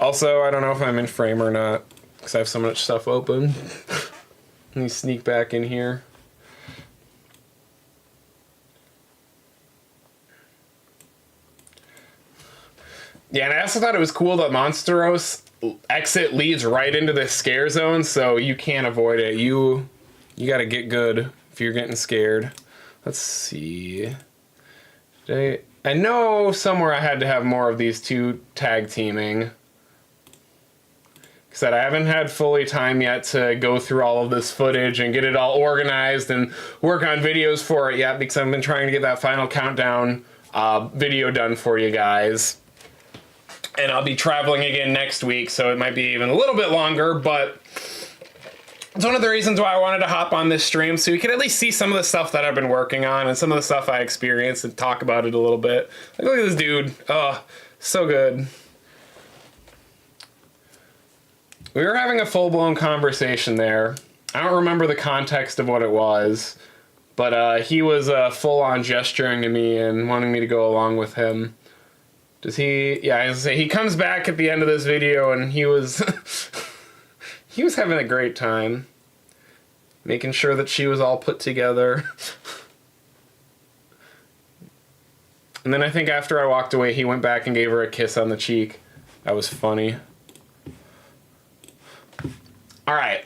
Also, I don't know if I'm in frame or not, because I have so much stuff open. Let me sneak back in here. Yeah, and I also thought it was cool that Monsteros exit leads right into the scare zone, so you can't avoid it. You gotta get good if you're getting scared. Let's see. I know somewhere I had to have more of these two tag teaming. Because I haven't had fully time yet to go through all of this footage and get it all organized and work on videos for it yet, because I've been trying to get that final countdown video done for you guys. And I'll be traveling again next week, so it might be even a little bit longer, but it's one of the reasons why I wanted to hop on this stream, so you can at least see some of the stuff that I've been working on and some of the stuff I experienced and talk about it a little bit. Like, look at this dude. Oh, so good. We were having a full-blown conversation there. I don't remember the context of what it was, but he was full-on gesturing to me and wanting me to go along with him. Does he? Yeah, I was gonna say, he comes back at the end of this video and he was he was having a great time making sure that she was all put together. And then I think after I walked away, he went back and gave her a kiss on the cheek. That was funny. All right.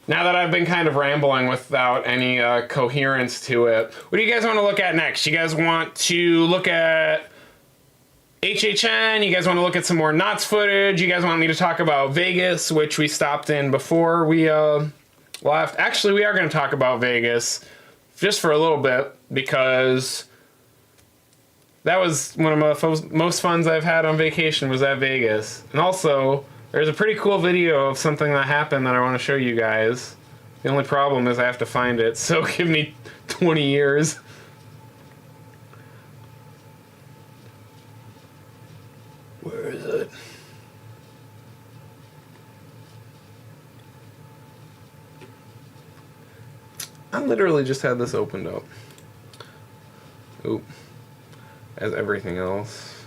Now that I've been kind of rambling without any coherence to it, what do you guys want to look at next? You guys want to look at HHN? You guys want to look at some more Knott's footage? You guys want me to talk about Vegas, which we stopped in before we left? Actually, we are going to talk about Vegas just for a little bit, because that was one of the most funs I've had on vacation, was at Vegas. And also, there's a pretty cool video of something that happened that I want to show you guys. The only problem is I have to find it, so give me 20 years. Where is it? I literally just had this opened up. Oop. As everything else.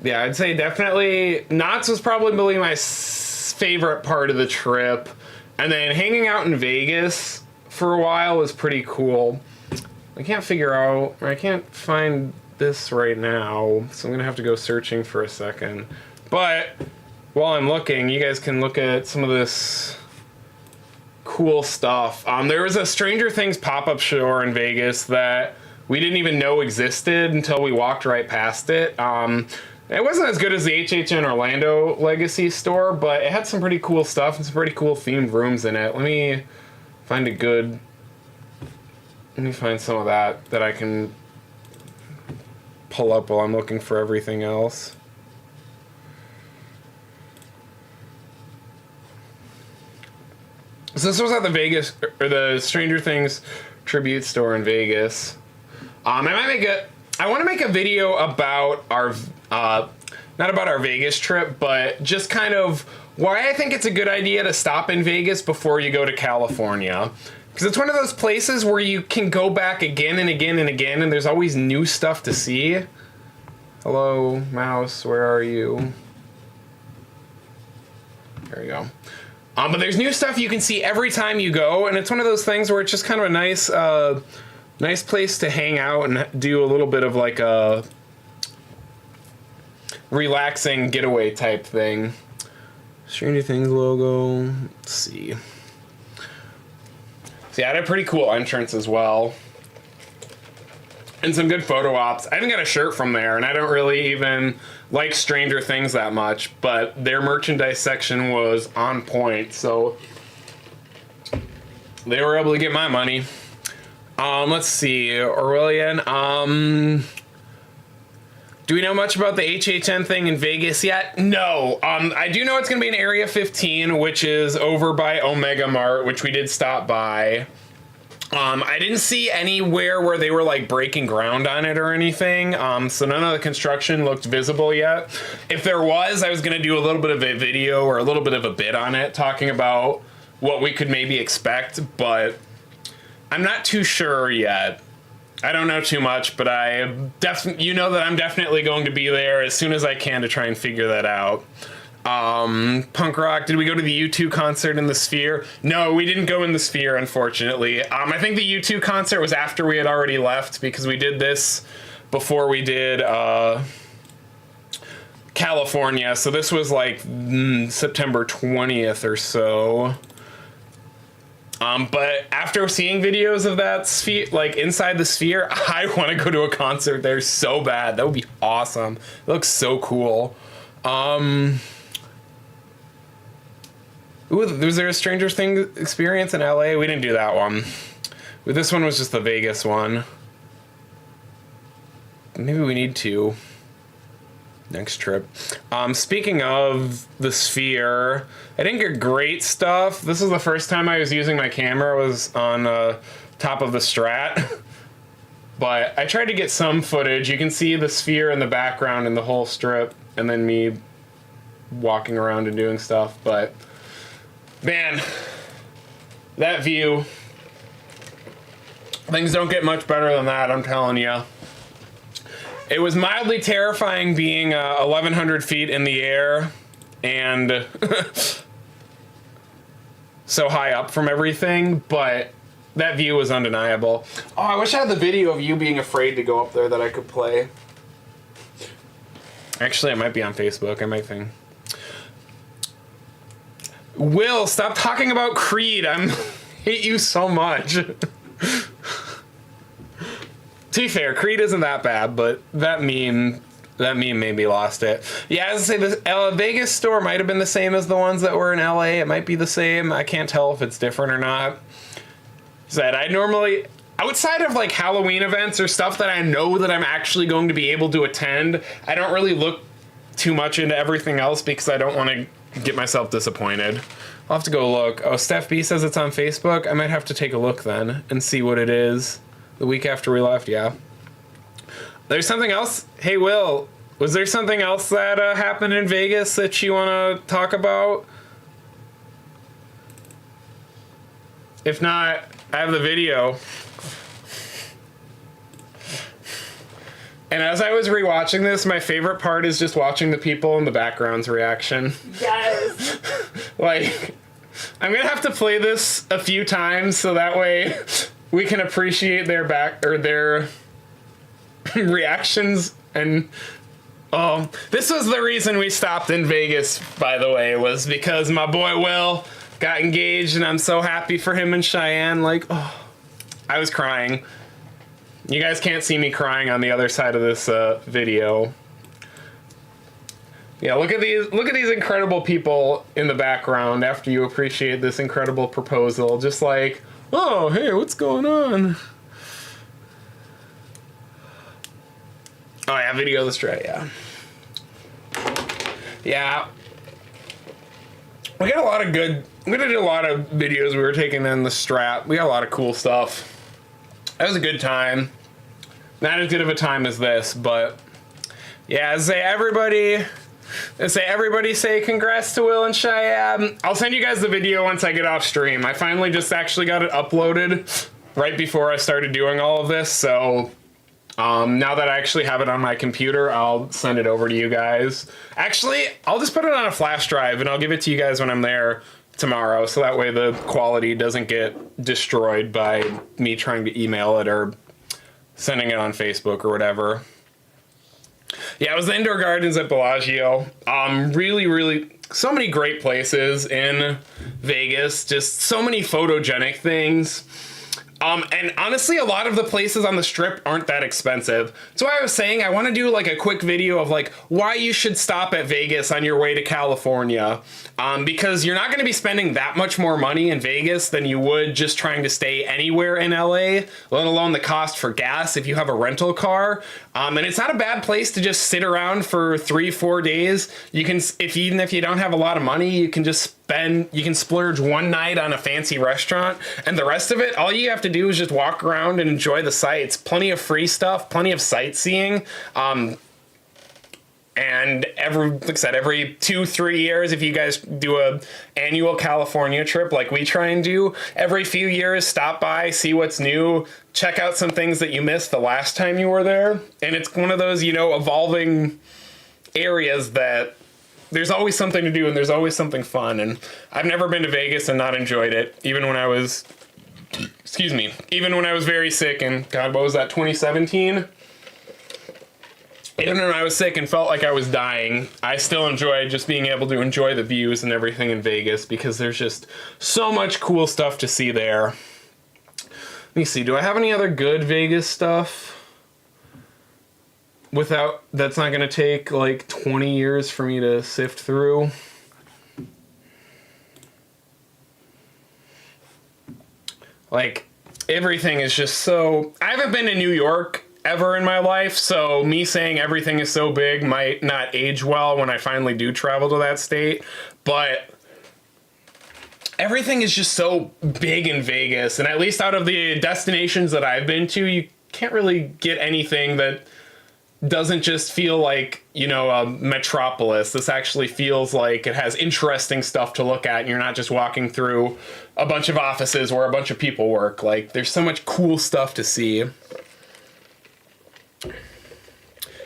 Yeah, I'd say definitely Knott's was probably my favorite part of the trip. And then hanging out in Vegas for a while was pretty cool. I can't figure out, or I can't find this right now, so I'm gonna have to go searching for a second. But while I'm looking, you guys can look at some of this cool stuff. There was a Stranger Things pop-up store in Vegas that we didn't even know existed until we walked right past it. It wasn't as good as the HHN Orlando Legacy store, but it had some pretty cool stuff and some pretty cool themed rooms in it. Let me find some of that I can pull up while I'm looking for everything else. So this was at the Vegas, or the Stranger Things tribute store in Vegas. I want to make a video about our, not about our Vegas trip, but just kind of why I think it's a good idea to stop in Vegas before you go to California. Because it's one of those places where you can go back again and again and again, and there's always new stuff to see. Hello, mouse, where are you? There we go. But there's new stuff you can see every time you go, and it's one of those things where it's just kind of a nice place to hang out and do a little bit of like a relaxing getaway type thing. Stranger Things logo. Let's see. So yeah, it had a pretty cool entrance as well. And some good photo ops. I even got a shirt from there, and I don't really even like Stranger Things that much, but their merchandise section was on point, so they were able to get my money. Let's see, Aurelian, do we know much about the HHN thing in Vegas yet? No. I do know it's going to be in Area 15, which is over by Omega Mart, which we did stop by. I didn't see anywhere where they were like breaking ground on it or anything, so none of the construction looked visible yet. If there was, I was going to do a little bit of a video or a little bit of a bit on it, talking about what we could maybe expect, but I'm not too sure yet. I don't know too much, but you know that I'm definitely going to be there as soon as I can to try and figure that out. Punk rock. Did we go to the U2 concert in the Sphere? No, we didn't go in the Sphere, unfortunately. I think the U2 concert was after we had already left, because we did this before we did California. So this was like September 20th or so. But after seeing videos of that Sphere, like inside the Sphere, I want to go to a concert there so bad. That would be awesome. It looks so cool. Ooh, was there a Stranger Things experience in LA? We didn't do that one. This one was just the Vegas one. Maybe we need to. Next trip. Speaking of the Sphere, I didn't get great stuff. This is the first time I was using my camera, was on top of the Strat. But I tried to get some footage. You can see the Sphere in the background in the whole strip, and then me walking around and doing stuff. But man, that view, things don't get much better than that, I'm telling you. It was mildly terrifying being 1,100 feet in the air and so high up from everything, but that view was undeniable. Oh, I wish I had the video of you being afraid to go up there that I could play. Actually, it might be on Facebook. I might think. Will, stop talking about Creed. I hate you so much. To be fair, Creed isn't that bad, but that meme maybe lost it. Yeah, as I say, the Vegas store might have been the same as the ones that were in LA. It might be the same. I can't tell if it's different or not. Said I normally, outside of like Halloween events or stuff that I know that I'm actually going to be able to attend, I don't really look too much into everything else because I don't want to get myself disappointed. I'll have to go look. Oh, Steph B says it's on Facebook. I might have to take a look then and see what it is. The week after we left, yeah. There's something else. Hey, Will, was there something else that happened in Vegas that you want to talk about? If not, I have the video. And as I was rewatching this, my favorite part is just watching the people in the background's reaction. Yes. Like, I'm gonna have to play this a few times so that way we can appreciate their their reactions. And this was the reason we stopped in Vegas, by the way, was because my boy Will got engaged, and I'm so happy for him and Cheyenne. Like, oh, I was crying. You guys can't see me crying on the other side of this video. Yeah, look at these incredible people in the background after you appreciate this incredible proposal. Just like, oh, hey, what's going on? Oh yeah, video the Strat, yeah. Yeah. We got a lot of good, we're gonna do a lot of videos we were taking in the Strat. We got a lot of cool stuff. That was a good time. Not as good of a time as this, but yeah, say everybody say congrats to Will and Cheyenne. I'll send you guys the video once I get off stream. I finally just actually got it uploaded right before I started doing all of this, so now that I actually have it on my computer, I'll send it over to you guys. Actually, I'll just put it on a flash drive and I'll give it to you guys when I'm there tomorrow, so that way the quality doesn't get destroyed by me trying to email it or sending it on Facebook or whatever. Yeah, it was the indoor gardens at Bellagio. Really, so many great places in Vegas. Just so many photogenic things. And honestly, a lot of the places on the Strip aren't that expensive. So I was saying I want to do like a quick video of like why you should stop at Vegas on your way to California. Because you're not going to be spending that much more money in Vegas than you would just trying to stay anywhere in LA, let alone the cost for gas if you have a rental car. And it's not a bad place to just sit around for 3-4 days. You can, even if you don't have a lot of money, you can just you can splurge one night on a fancy restaurant, and the rest of it, all you have to do is just walk around and enjoy the sights. Plenty of free stuff, plenty of sightseeing. And like I said, every 2-3 years, if you guys do a annual California trip like we try and do, every few years, stop by, see what's new, check out some things that you missed the last time you were there. And it's one of those, evolving areas that there's always something to do and there's always something fun. And I've never been to Vegas and not enjoyed it, even when I was, even when I was very sick. And God, what was that, 2017? Even when I was sick and felt like I was dying, I still enjoyed just being able to enjoy the views and everything in Vegas because there's just so much cool stuff to see there. Let me see, do I have any other good Vegas stuff? That's not gonna take like 20 years for me to sift through. Like, everything is just so... I haven't been to New York ever in my life, so me saying everything is so big might not age well when I finally do travel to that state, but everything is just so big in Vegas, and at least out of the destinations that I've been to, you can't really get anything that doesn't just feel like, you know, a metropolis. This actually feels like it has interesting stuff to look at, and you're not just walking through a bunch of offices where a bunch of people work. Like, there's so much cool stuff to see.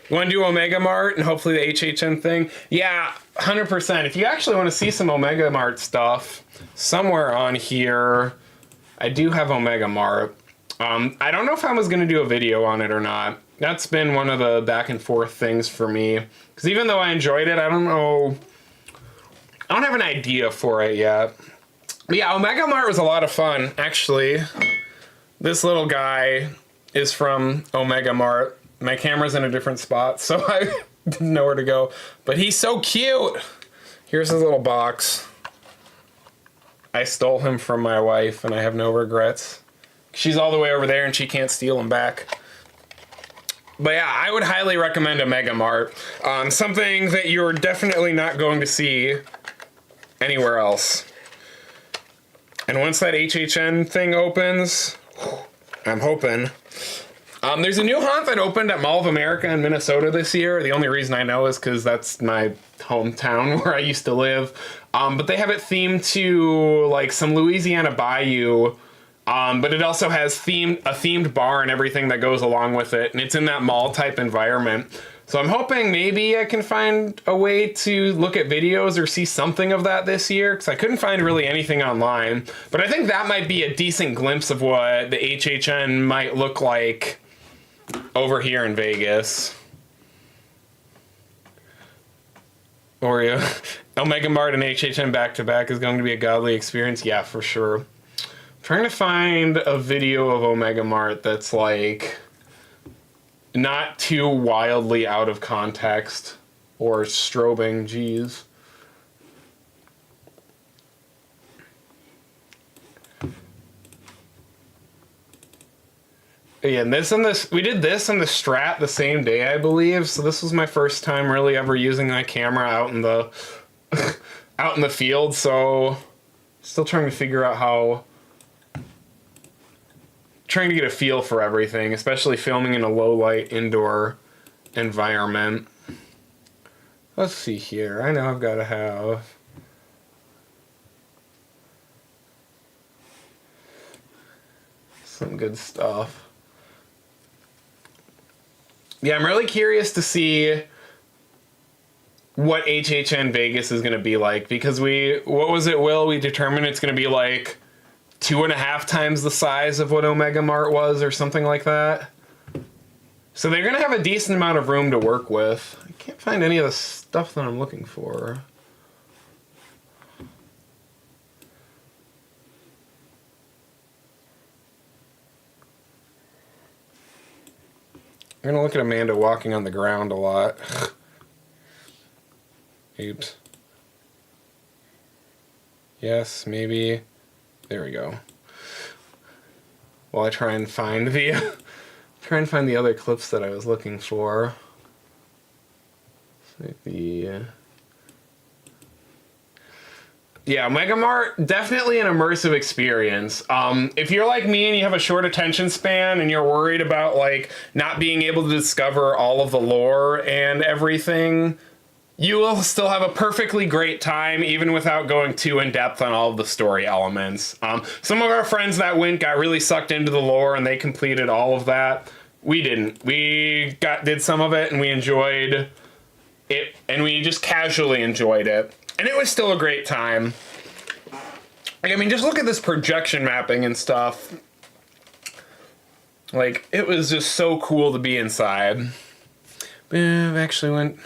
You want to do Omega Mart and hopefully the HHN thing? Yeah, 100%. If you actually want to see some Omega Mart stuff, somewhere on here, I do have Omega Mart. I don't know if I was going to do a video on it or not. That's been one of the back and forth things for me. Because even though I enjoyed it, I don't know. I don't have an idea for it yet. But yeah, Omega Mart was a lot of fun. Actually, this little guy is from Omega Mart. My camera's in a different spot, so I didn't know where to go. But he's so cute. Here's his little box. I stole him from my wife, and I have no regrets. She's all the way over there, and she can't steal him back. But yeah, I would highly recommend Omega Mart. Something that you're definitely not going to see anywhere else. And once that HHN thing opens, I'm hoping. There's a new haunt that opened at Mall of America in Minnesota this year. The only reason I know is because that's my hometown where I used to live. But they have it themed to like some Louisiana bayou. But it also has a themed bar and everything that goes along with it. And it's in that mall type environment. So I'm hoping maybe I can find a way to look at videos or see something of that this year, because I couldn't find really anything online. But I think that might be a decent glimpse of what the HHN might look like over here in Vegas. Or Omega Mart and HHN back to back is going to be a godly experience. Yeah, for sure. I'm trying to find a video of Omega Mart that's like not too wildly out of context or strobing. Geez. Yeah, and we did this in the Strat the same day, I believe. So this was my first time really ever using my camera out in the out in the field. So still trying to figure out trying to get a feel for everything, especially filming in a low light indoor environment. Let's see here. I know I've got to have some good stuff. Yeah, I'm really curious to see what HHN Vegas is going to be like, because what was it, Will? We determined it's going to be like 2.5 times the size of what Omega Mart was or something like that. So they're going to have a decent amount of room to work with. I can't find any of the stuff that I'm looking for. I'm going to look at Amanda walking on the ground a lot. Oops. Yes, maybe. There we go. While I try and find the other clips that I was looking for. Yeah, Omega Mart, definitely an immersive experience. If you're like me and you have a short attention span and you're worried about like not being able to discover all of the lore and everything, you will still have a perfectly great time even without going too in depth on all of the story elements. Some of our friends that went got really sucked into the lore and they completed all of that. We didn't. We did some of it and we enjoyed and we just casually enjoyed it. And it was still a great time. Like, I mean, just look at this projection mapping and stuff. Like, it was just so cool to be inside. I've actually went...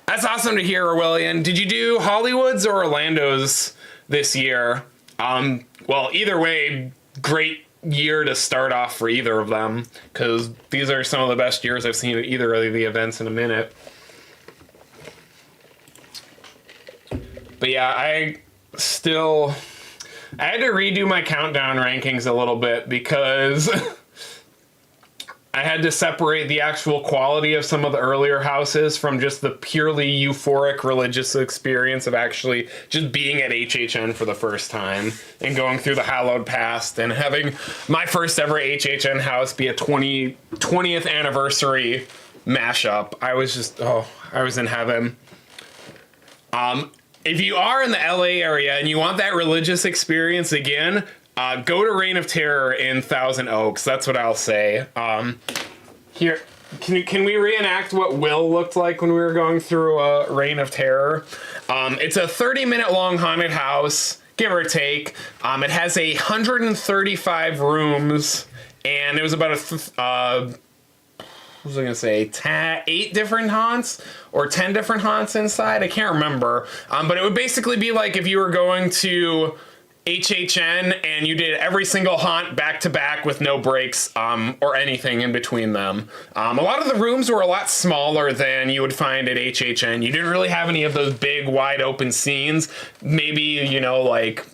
That's awesome to hear, Orwellian. Did you do Hollywood's or Orlando's this year? Well, either way, great year to start off for either of them, because these are some of the best years I've seen at either of the events in a minute. But yeah, I had to redo my countdown rankings a little bit because I had to separate the actual quality of some of the earlier houses from just the purely euphoric religious experience of actually just being at HHN for the first time and going through the hallowed past and having my first ever HHN house be a 20th anniversary mashup. I was just, I was in heaven. If you are in the LA area and you want that religious experience again, go to Reign of Terror in Thousand Oaks. That's what I'll say. Here, can we reenact what Will looked like when we were going through Reign of Terror? It's a 30-minute long haunted house, give or take. It has 135 rooms, and it was about what was I gonna say, 8 different haunts or 10 different haunts inside? I can't remember. But it would basically be like if you were going to HHN and you did every single haunt back to back with no breaks or anything in between them. A lot of the rooms were a lot smaller than you would find at HHN. You didn't really have any of those big wide open scenes. Maybe, like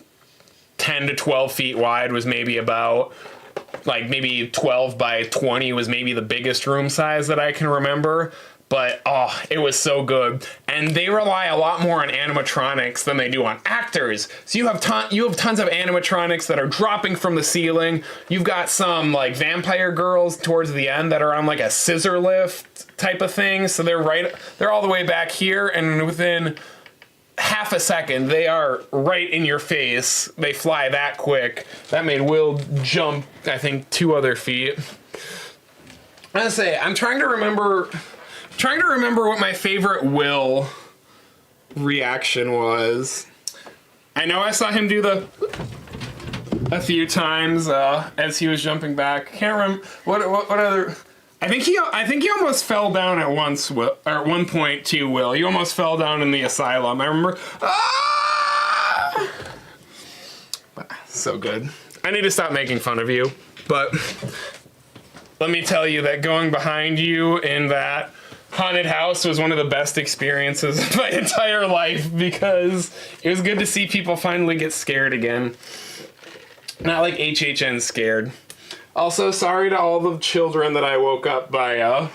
10 to 12 feet wide was maybe about, like maybe 12 by 20 was maybe the biggest room size that I can remember. But, it was so good. And they rely a lot more on animatronics than they do on actors. So you have tons of animatronics that are dropping from the ceiling. You've got some, like, vampire girls towards the end that are on, like, a scissor lift type of thing. So they're all the way back here, and within half a second, they are right in your face. They fly that quick. That made Will jump, I think, 2 other feet. I gotta say, I'm trying to remember what my favorite Will reaction was. I know I saw him do a few times as he was jumping back. Can't remember what other. I think he almost fell down at once. Will, or at one point too. Will, he almost fell down in the asylum. I remember. Ah! So good. I need to stop making fun of you, but let me tell you that going behind you in that haunted house was one of the best experiences of my entire life, because it was good to see people finally get scared again. Not like HHN scared. Also, sorry to all the children that I woke up by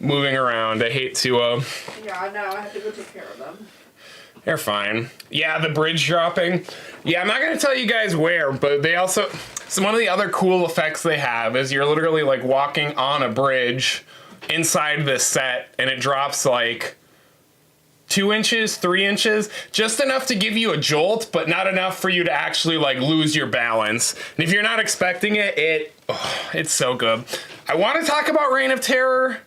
moving around. I hate to Yeah, no, I have to go take care of them. They're fine. Yeah, the bridge dropping. Yeah, I'm not gonna tell you guys where, but they also, so one of the other cool effects they have is you're literally like walking on a bridge inside this set, and it drops like 2 inches, 3 inches, just enough to give you a jolt, but not enough for you to actually like lose your balance. And if you're not expecting it, it's so good. I want to talk about Reign of Terror,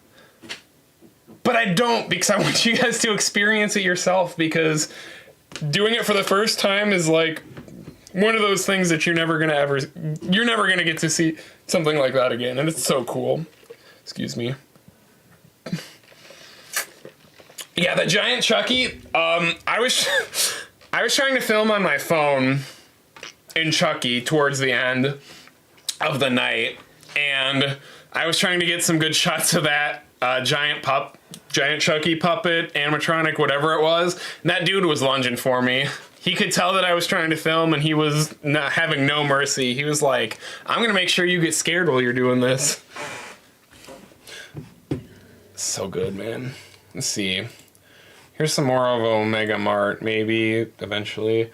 but I don't, because I want you guys to experience it yourself, because doing it for the first time is like one of those things that you're never gonna get to see something like that again, and it's so cool. Excuse me. Yeah, the giant Chucky, I was trying to film on my phone in Chucky towards the end of the night, and I was trying to get some good shots of that giant Chucky puppet, animatronic, whatever it was, and that dude was lunging for me. He could tell that I was trying to film, and he was not having no mercy. He was like, I'm gonna make sure you get scared while you're doing this. So good, man. Let's see. Here's some more of Omega Mart, maybe, eventually.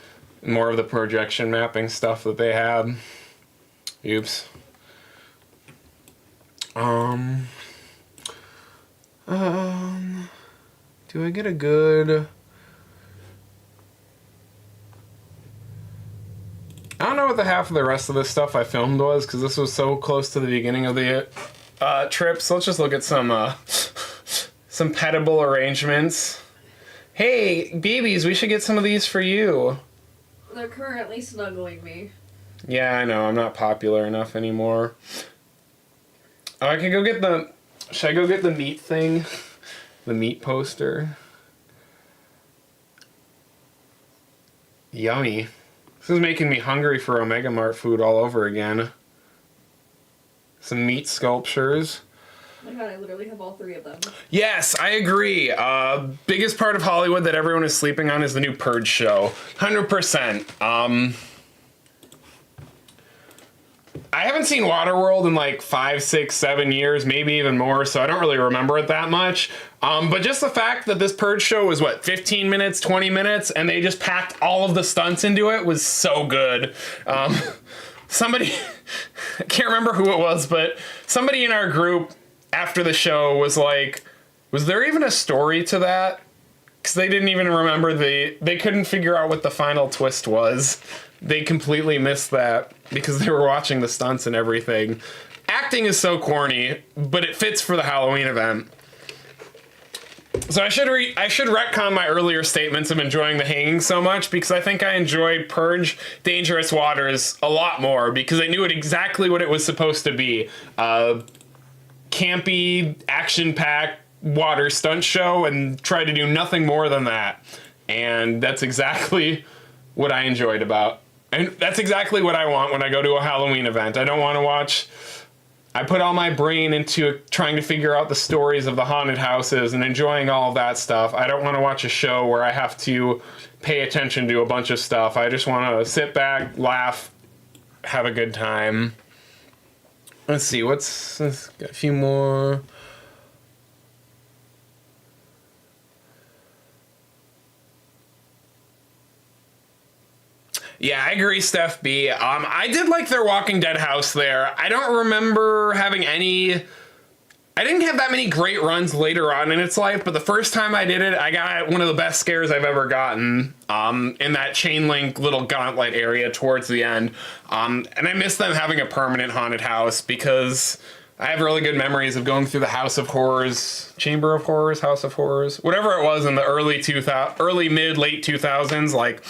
More of the projection mapping stuff that they had. Oops. Do I get a good... I don't know what the half of the rest of this stuff I filmed was, because this was so close to the beginning of the trips. Let's just look at some petable arrangements. Hey, babies, we should get some of these for you. They're currently snuggling me. Yeah, I know. I'm not popular enough anymore. Oh, I could go get the... Should I go get the meat thing? The meat poster? Yummy. This is making me hungry for Omega Mart food all over again. Some meat sculptures. Oh my god, I literally have all 3 of them. Yes, I agree. Biggest part of Hollywood that everyone is sleeping on is the new Purge show. 100%. I haven't seen Waterworld in like 5, 6, 7 years, maybe even more, so I don't really remember it that much. But just the fact that this Purge show was, 15 minutes, 20 minutes, and they just packed all of the stunts into it was so good. Somebody, I can't remember who it was, but somebody in our group after the show was like, was there even a story to that? Because they didn't even remember they couldn't figure out what the final twist was. They completely missed that because they were watching the stunts and everything. Acting is so corny, but it fits for the Halloween event. So I should retcon my earlier statements of enjoying the hanging so much, because I think I enjoyed Purge Dangerous Waters a lot more because I knew it exactly what it was supposed to be. Campy, action-packed water stunt show, and tried to do nothing more than that. And that's exactly what I enjoyed about. And that's exactly what I want when I go to a Halloween event. I don't want to watch... I put all my brain into trying to figure out the stories of the haunted houses and enjoying all of that stuff. I don't want to watch a show where I have to pay attention to a bunch of stuff. I just want to sit back, laugh, have a good time. Let's see, let's got a few more. Yeah, I agree, Steph B. I did like their Walking Dead house there. I don't remember having any... I didn't have that many great runs later on in its life, but the first time I did it, I got one of the best scares I've ever gotten in that chain link little gauntlet area towards the end. And I miss them having a permanent haunted house because I have really good memories of going through the House of Horrors, Chamber of Horrors, House of Horrors, whatever it was in the early mid, late 2000s, like...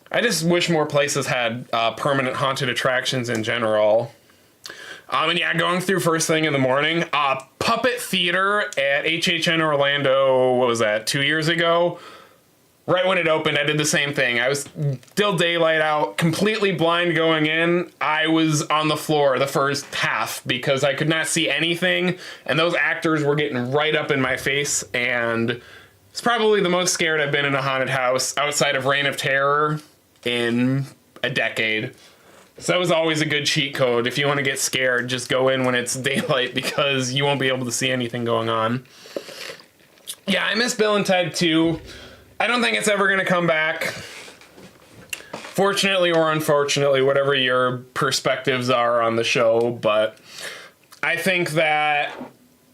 I just wish more places had permanent haunted attractions in general. And yeah, going through first thing in the morning. Puppet Theater at HHN Orlando, what was that, 2 years ago? Right when it opened, I did the same thing. I was still daylight out, completely blind going in. I was on the floor the first half because I could not see anything. And those actors were getting right up in my face. And it's probably the most scared I've been in a haunted house outside of Reign of Terror in a decade. So that was always a good cheat code. If you want to get scared, just go in when it's daylight because you won't be able to see anything going on. Yeah, I miss Bill and Ted too. I don't think it's ever going to come back. Fortunately or unfortunately, whatever your perspectives are on the show, but I think that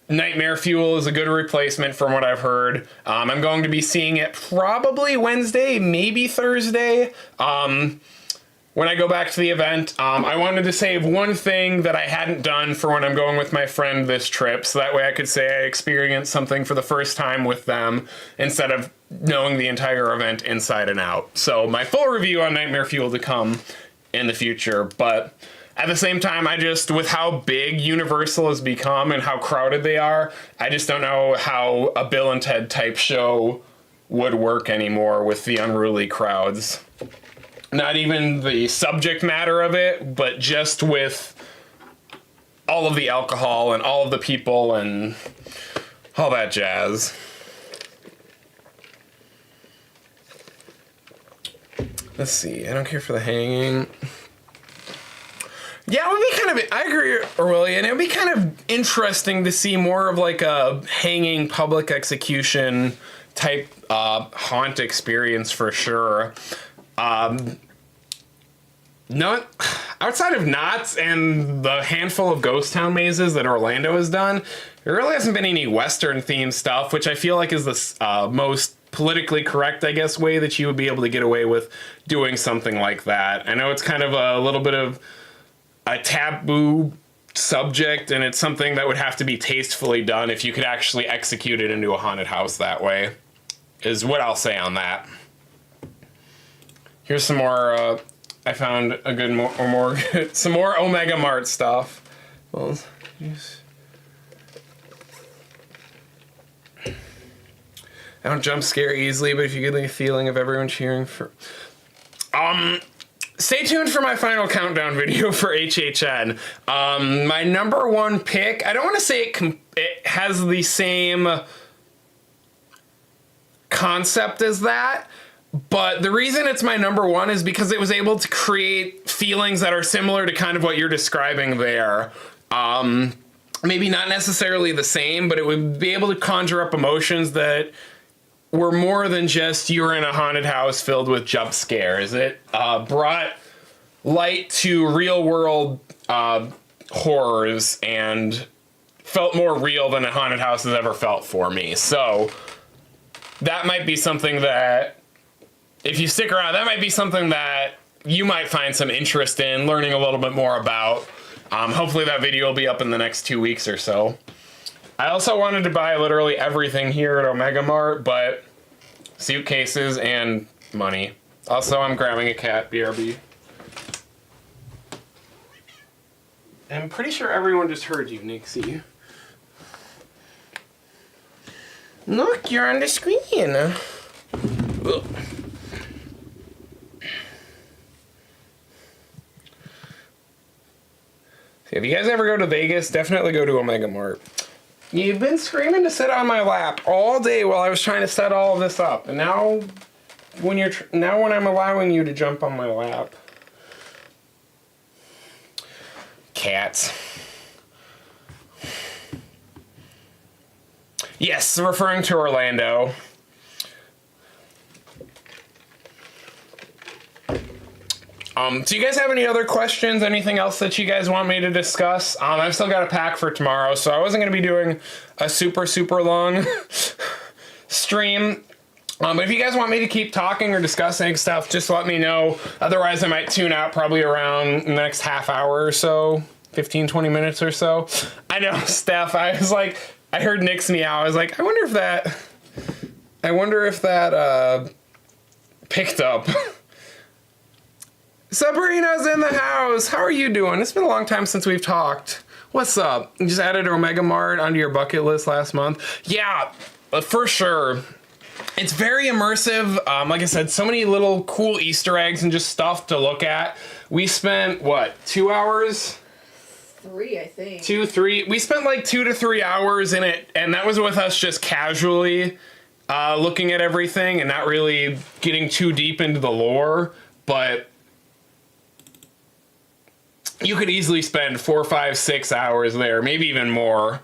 Nightmare Fuel is a good replacement from what I've heard. I'm going to be seeing it probably Wednesday, maybe Thursday. When I go back to the event, I wanted to save one thing that I hadn't done for when I'm going with my friend this trip, so that way I could say I experienced something for the first time with them instead of knowing the entire event inside and out. So my full review on Nightmare Fuel to come in the future, but at the same time, with how big Universal has become and how crowded they are, I just don't know how a Bill and Ted type show would work anymore with the unruly crowds. Not even the subject matter of it, but just with all of the alcohol and all of the people and all that jazz. Let's see, I don't care for the hanging. Yeah, it would be kind of, I agree, Aurelian, it would be kind of interesting to see more of like a hanging public execution type haunt experience for sure. Not outside of Knott's and the handful of ghost town mazes that Orlando has done, there really hasn't been any Western themed stuff, which I feel like is the most politically correct, I guess, way that you would be able to get away with doing something like that. I know it's kind of a little bit of a taboo subject, and it's something that would have to be tastefully done if you could actually execute it into a haunted house that way, is what I'll say on that. Here's some more, I found a good some more Omega Mart stuff. Well, I don't jump scare easily, but if you get the feeling of everyone cheering for... Stay tuned for my final countdown video for HHN. My number one pick, I don't want to say it has the same concept as that, but the reason it's my number one is because it was able to create feelings that are similar to kind of what you're describing there. Maybe not necessarily the same, but it would be able to conjure up emotions that were more than just you're in a haunted house filled with jump scares. It brought light to real world horrors and felt more real than a haunted house has ever felt for me. So that might be something that, if you stick around, that might be something that you might find some interest in learning a little bit more about. Hopefully that video will be up in the next 2 weeks or so. I also wanted to buy literally everything here at Omega Mart, but suitcases and money. Also, I'm grabbing a cat, BRB. I'm pretty sure everyone just heard you, Nixie. Look, you're on the screen. Ugh. If you guys ever go to Vegas, definitely go to Omega Mart. You've been screaming to sit on my lap all day while I was trying to set all of this up, and now when I'm allowing you to jump on my lap. Cats. Yes, referring to Orlando. Do you guys have any other questions? Anything else that you guys want me to discuss? I've still got a pack for tomorrow, so I wasn't going to be doing a super long stream. But if you guys want me to keep talking or discussing stuff, just let me know. Otherwise, I might tune out probably around the next half hour or so, 15-20 minutes or so. I know, Steph, I was like, I heard Nick's meow. I was like, I wonder if that picked up. Sabrina's in the house. How are you doing? It's been a long time since we've talked. What's up? You just added Omega Mart onto your bucket list last month. Yeah, for sure. It's very immersive. Like I said, so many little cool Easter eggs and just stuff to look at. We spent, what, 2 hours? 3, I think. 2, 3. We spent like 2 to 3 hours in it, and that was with us just casually looking at everything and not really getting too deep into the lore. But you could easily spend 4, 5, 6 hours there, maybe even more,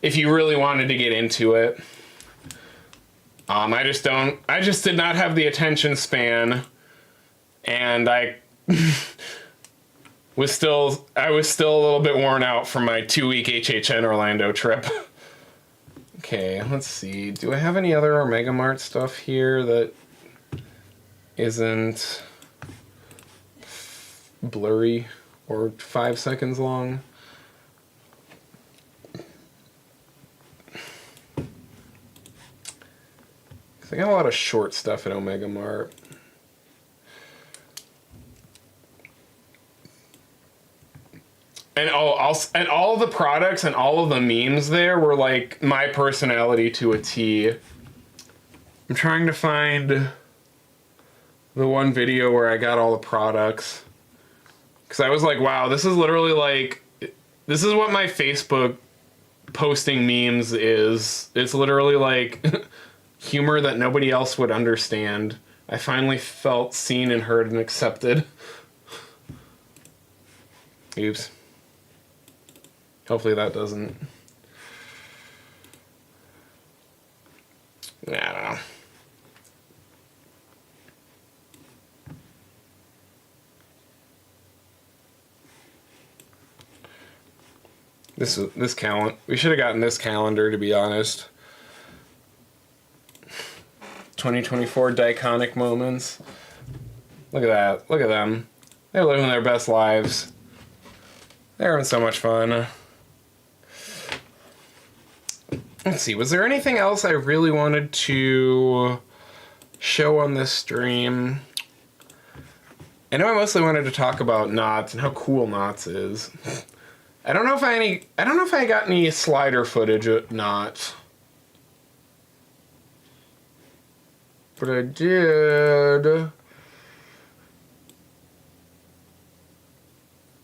if you really wanted to get into it. I just did not have the attention span, and I was still a little bit worn out from my 2-week HHN Orlando trip. Okay, let's see. Do I have any other Omega Mart stuff here that isn't blurry or 5 seconds long? I got a lot of short stuff at Omega Mart. And all the products and all of the memes there were like my personality to a T. I'm trying to find the one video where I got all the products. Because I was like, wow, this is literally like, this is what my Facebook posting memes is. It's literally like humor that nobody else would understand. I finally felt seen and heard and accepted. Oops. Hopefully that doesn't... I don't know. This calendar, we should have gotten this calendar, to be honest. 2024 Diconic moments. Look at that. Look at them. They're living their best lives. They're having so much fun. Let's see, was there anything else I really wanted to show on this stream? I know I mostly wanted to talk about Knott and how cool Knott is. I don't know if I got any slider footage at Knott. But I did.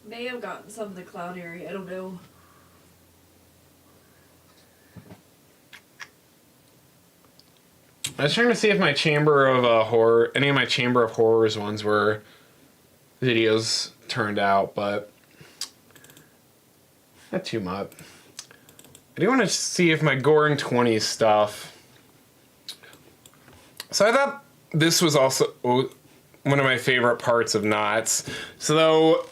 May have gotten some in the cloud area, I don't know. I was trying to see if my Chamber of Horror, any of my Chamber of Horrors ones were videos turned out, but not too much. I do want to see if my Goring 20s stuff. So I thought this was also one of my favorite parts of Knott's. So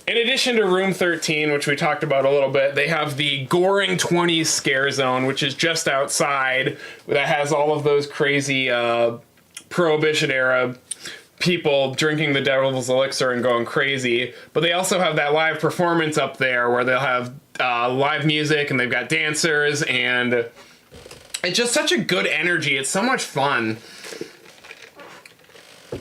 in addition to Room 13, which we talked about a little bit, they have the Goring 20s scare zone, which is just outside, that has all of those crazy Prohibition era people drinking the devil's elixir and going crazy. But they also have that live performance up there where they'll have live music and they've got dancers, and it's just such a good energy. It's so much fun.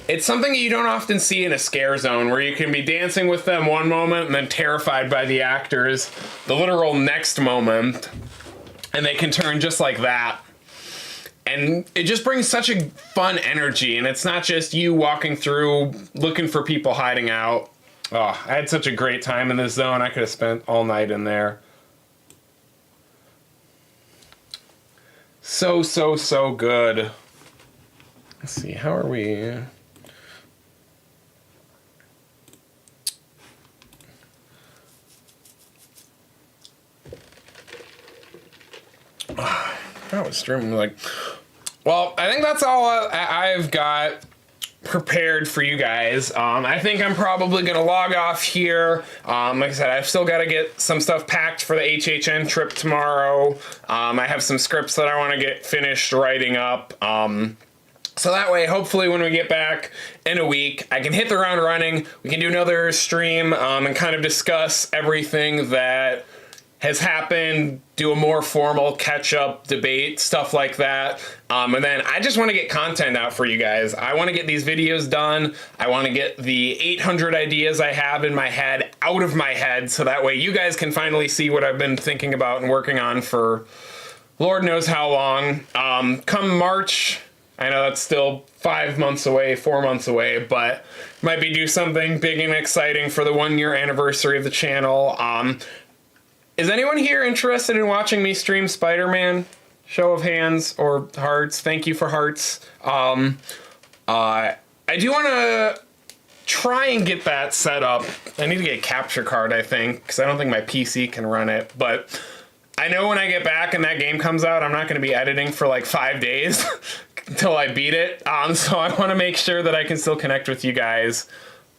It's something you don't often see in a scare zone, where you can be dancing with them one moment and then terrified by the actors the literal next moment, and they can turn just like that. And it just brings such a fun energy, and it's not just you walking through looking for people hiding out. Oh, I had such a great time in this zone. I could have spent all night in there. So good. Let's see, how are we? I was streaming like, well, I think that's all I've got prepared for you guys. I think I'm probably gonna log off here. Like I said, I've still got to get some stuff packed for the HHN trip tomorrow. I have some scripts that I want to get finished writing up. So that way, hopefully when we get back in a week, I can hit the ground running. We can do another stream and kind of discuss everything that has happened, do a more formal catch-up debate, stuff like that. And then I just want to get content out for you guys. I want to get these videos done. I want to get the 800 ideas I have in my head out of my head, so that way you guys can finally see what I've been thinking about and working on for Lord knows how long. Come March, I know that's still 5 months away, 4 months away, but might be do something big and exciting for the 1-year anniversary of the channel. Is anyone here interested in watching me stream Spider-Man? Show of hands or hearts. Thank you for hearts. I do want to try and get that set up. I need to get a capture card, I think, because I don't think my PC can run it. But I know when I get back and that game comes out, I'm not going to be editing for like 5 days until I beat it. So I want to make sure that I can still connect with you guys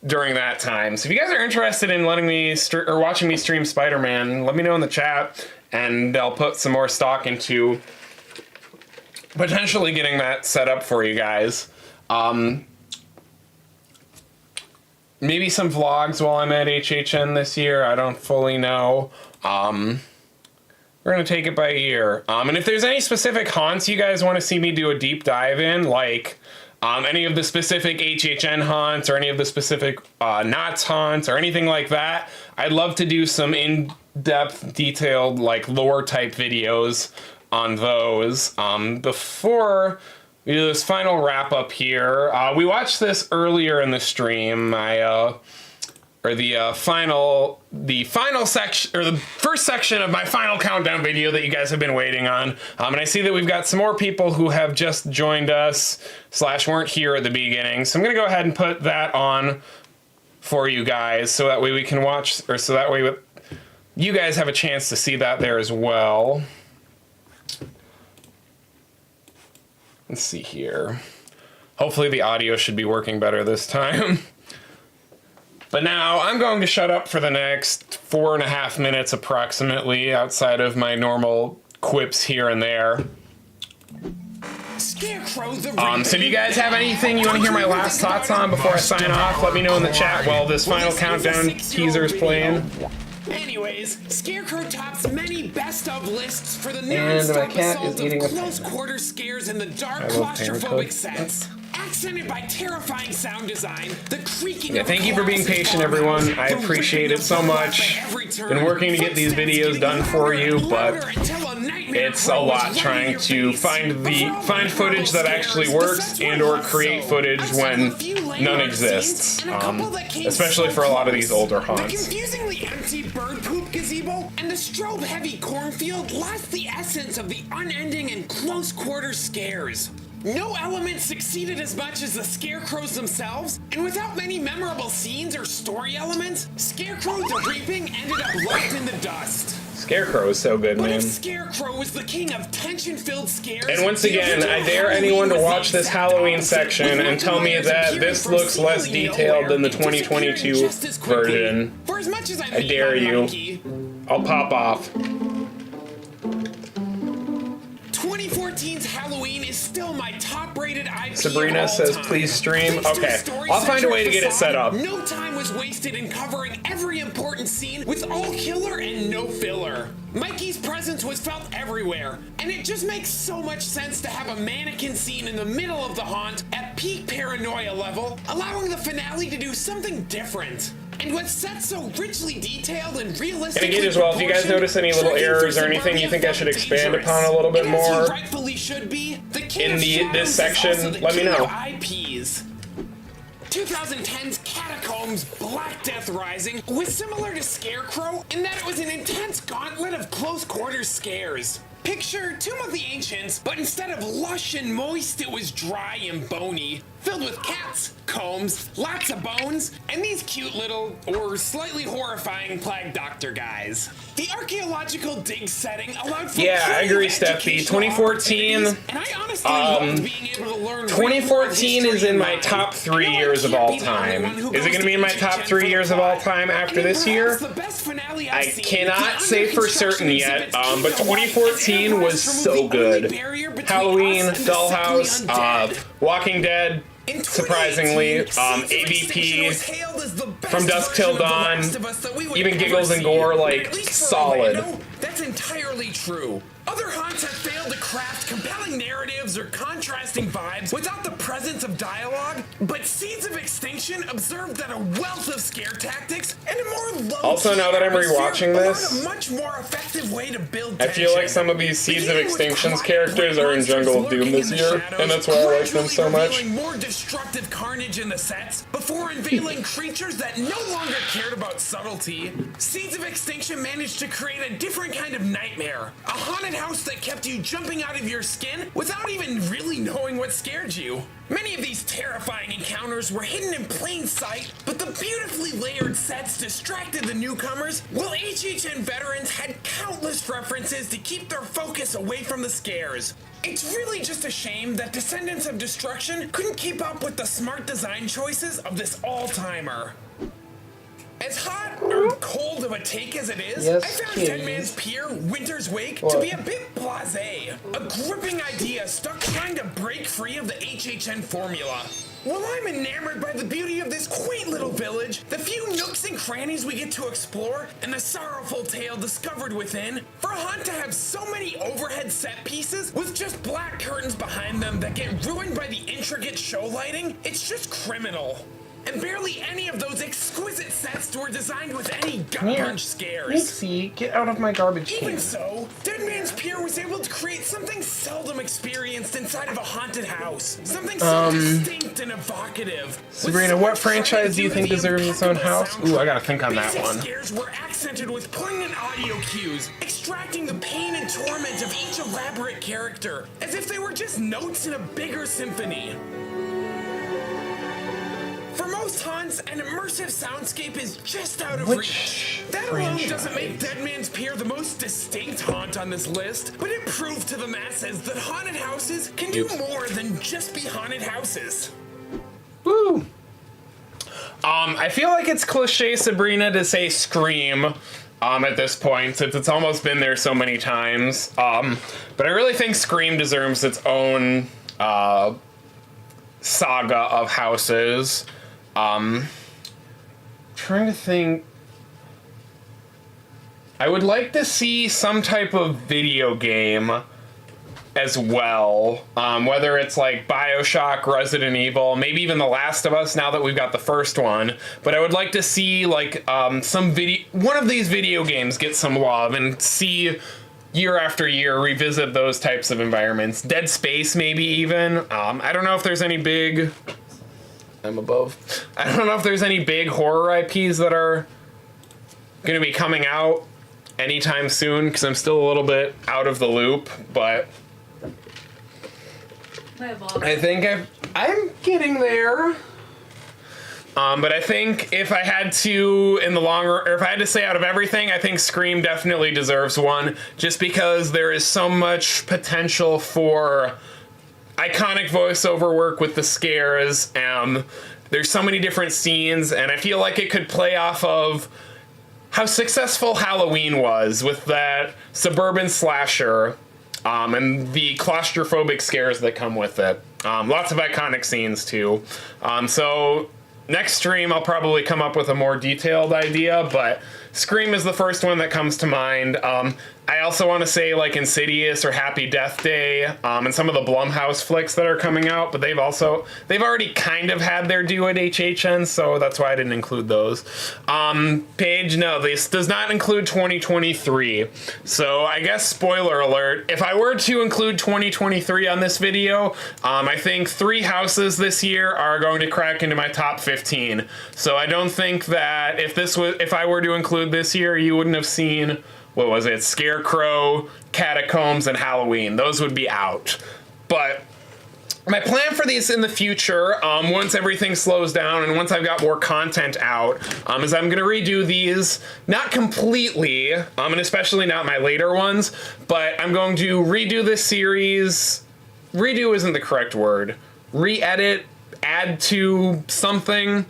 during that time. So if you guys are interested in letting me or watching me stream Spider-Man, let me know in the chat, and I'll put some more stock into potentially getting that set up for you guys. Maybe some vlogs while I'm at HHN this year. I don't fully know. We're gonna take it by ear. And if there's any specific haunts you guys want to see me do a deep dive in, like any of the specific HHN haunts or any of the specific Knott's haunts or anything like that, I'd love to do some in-depth, detailed, like lore type videos on those. Before we do this final wrap up here, we watched this earlier in the stream. The final section, or the first section of my final countdown video that you guys have been waiting on. And I see that we've got some more people who have just joined us / weren't here at the beginning. So I'm gonna go ahead and put that on for you guys, so that way we can watch, or so that way you guys have a chance to see that there as well. Let's see here. Hopefully the audio should be working better this time. But now I'm going to shut up for the next 4.5 minutes approximately, outside of my normal quips here and there. So if you guys have anything you want to hear my last thoughts on before I sign off, let me know in the chat while this final countdown teaser is playing. Anyway, Anyways, Scarecrow tops many best-of lists for the And my non-stop cat assault is eating a of close-quarter scares in the dark, I love claustrophobic Parenthood. sets. Accented by terrifying sound design, the creaking Yeah, of thank you for being patient, everyone. I appreciate it so much. Been working to get these videos done for you, but it's a lot trying to find footage that actually works and or create footage when none exists, especially for a lot of these older The haunts. confusingly empty bird poop gazebo and the strobe-heavy cornfield lost the essence of the unending and close-quarter scares. No element succeeded as much as the scarecrows themselves, and without many memorable scenes or story elements, Scarecrow the Reaping ended up left in the dust. Scarecrow is so good, But man. if Scarecrow was the king of tension-filled scares, And once again, I dare anyone to watch this Halloween section and tell me that this looks less detailed than the 2022 version. For as much as I dare you. I'll pop off. 2014's Halloween is still my top-rated IP Sabrina of all says, time. please stream. Thanks to Okay, a story I'll find a way to get it set up. No time was wasted in covering every important scene with all killer and no filler. Mikey's presence was felt everywhere, and it just makes so much sense to have a mannequin scene in the middle of the haunt at peak paranoia level, allowing the finale to do something different. And what's set so richly detailed and realistic. And again, as well, if you guys notice any little errors or anything you think I should expand upon a little bit more in this section, let me know. IPs. 2010's Catacombs Black Death Rising was similar to Scarecrow in that it was an intense gauntlet of close quarters scares. Picture Tomb of the Ancients, but instead of lush and moist, it was dry and bony, filled with cats, combs, lots of bones, and these cute little, or slightly horrifying plague doctor guys. The archaeological dig setting allowed for I agree, Steffi. 2014. and I honestly loved being able to learn 2014 is in my top 3 years of all time. Is it going to be in my top 3 years of all time after this year? I cannot say for certain yet, but 2014 was so good. Halloween, Dollhouse, Walking Dead, surprisingly, AVP, From Dusk Till Dawn, even Giggles and Gore, like, solid. That's entirely true. Other haunts have failed to craft compelling narratives or contrasting vibes without the presence of dialogue, but Seeds of Extinction observed that a wealth of scare tactics and a more low-key Also, now that I'm rewatching this, a much more effective way to build I feel like some of these Seeds of Extinction's characters are in Jungle of Doom this year, and that's why I like them so much. More destructive carnage in the sets before unveiling creatures that no longer cared about subtlety. Seeds of Extinction managed to create a different kind of nightmare, a haunted house that kept you jumping out of your skin without even really knowing what scared you. Many of these terrifying encounters were hidden in plain sight, but the beautifully layered sets distracted the newcomers, while HHN veterans had countless references to keep their focus away from the scares. It's really just a shame that Descendants of Destruction couldn't keep up with the smart design choices of this all-timer. As hot or cold of a take as it is, I found Dead Man's Pier, Winter's Wake to be a bit blasé. A gripping idea stuck trying to break free of the HHN formula. While I'm enamored by the beauty of this quaint little village, the few nooks and crannies we get to explore, and the sorrowful tale discovered within, for a haunt to have so many overhead set pieces with just black curtains behind them that get ruined by the intricate show lighting, it's just criminal. And barely any of those exquisite sets were designed with any gut punch scares. Nixie, get out of my garbage can. Even so, Dead Man's Pier was able to create something seldom experienced inside of a haunted house. Something so distinct and evocative. Sabrina, what franchise do you think deserves its own house? Ooh, I gotta think on that one. Scares were accented with poignant audio cues, extracting the pain and torment of each elaborate character, as if they were just notes in a bigger symphony. For most haunts, an immersive soundscape is just out of reach. That alone doesn't make Dead Man's Pier the most distinct haunt on this list, but it proved to the masses that haunted houses can do more than just be haunted houses. Woo! I feel like it's cliche, Sabrina, to say Scream at this point, since it's almost been there so many times. But I really think Scream deserves its own saga of houses. Trying to think. I would like to see some type of video game as well, whether it's like BioShock, Resident Evil, maybe even The Last of Us now that we've got the first one. But I would like to see like one of these video games get some love and see year after year revisit those types of environments. Dead Space maybe even. I don't know if there's any big... I'm above. I don't know if there's any big horror IPs that are going to be coming out anytime soon because I'm still a little bit out of the loop, but I think I'm getting there. But I think if I had to, in the long run, or if I had to say out of everything, I think Scream definitely deserves one, just because there is so much potential for iconic voiceover work with the scares. There's so many different scenes, and I feel like it could play off of how successful Halloween was with that suburban slasher. And the claustrophobic scares that come with it. Lots of iconic scenes, too. So next stream, I'll probably come up with a more detailed idea, but Scream is the first one that comes to mind. I also want to say, like, Insidious or Happy Death Day, and some of the Blumhouse flicks that are coming out, but they've already kind of had their due at HHN, so that's why I didn't include those. Paige, no, this does not include 2023. So I guess, spoiler alert, if I were to include 2023 on this video, I think 3 houses this year are going to crack into my top 15. So I don't think that if I were to include this year, you wouldn't have seen... what was it? Scarecrow, Catacombs, and Halloween. Those would be out. But my plan for these in the future, once everything slows down and once I've got more content out, is I'm going to redo these, not completely, and especially not my later ones, but I'm going to redo this series. Redo isn't the correct word. Re-edit, add to something.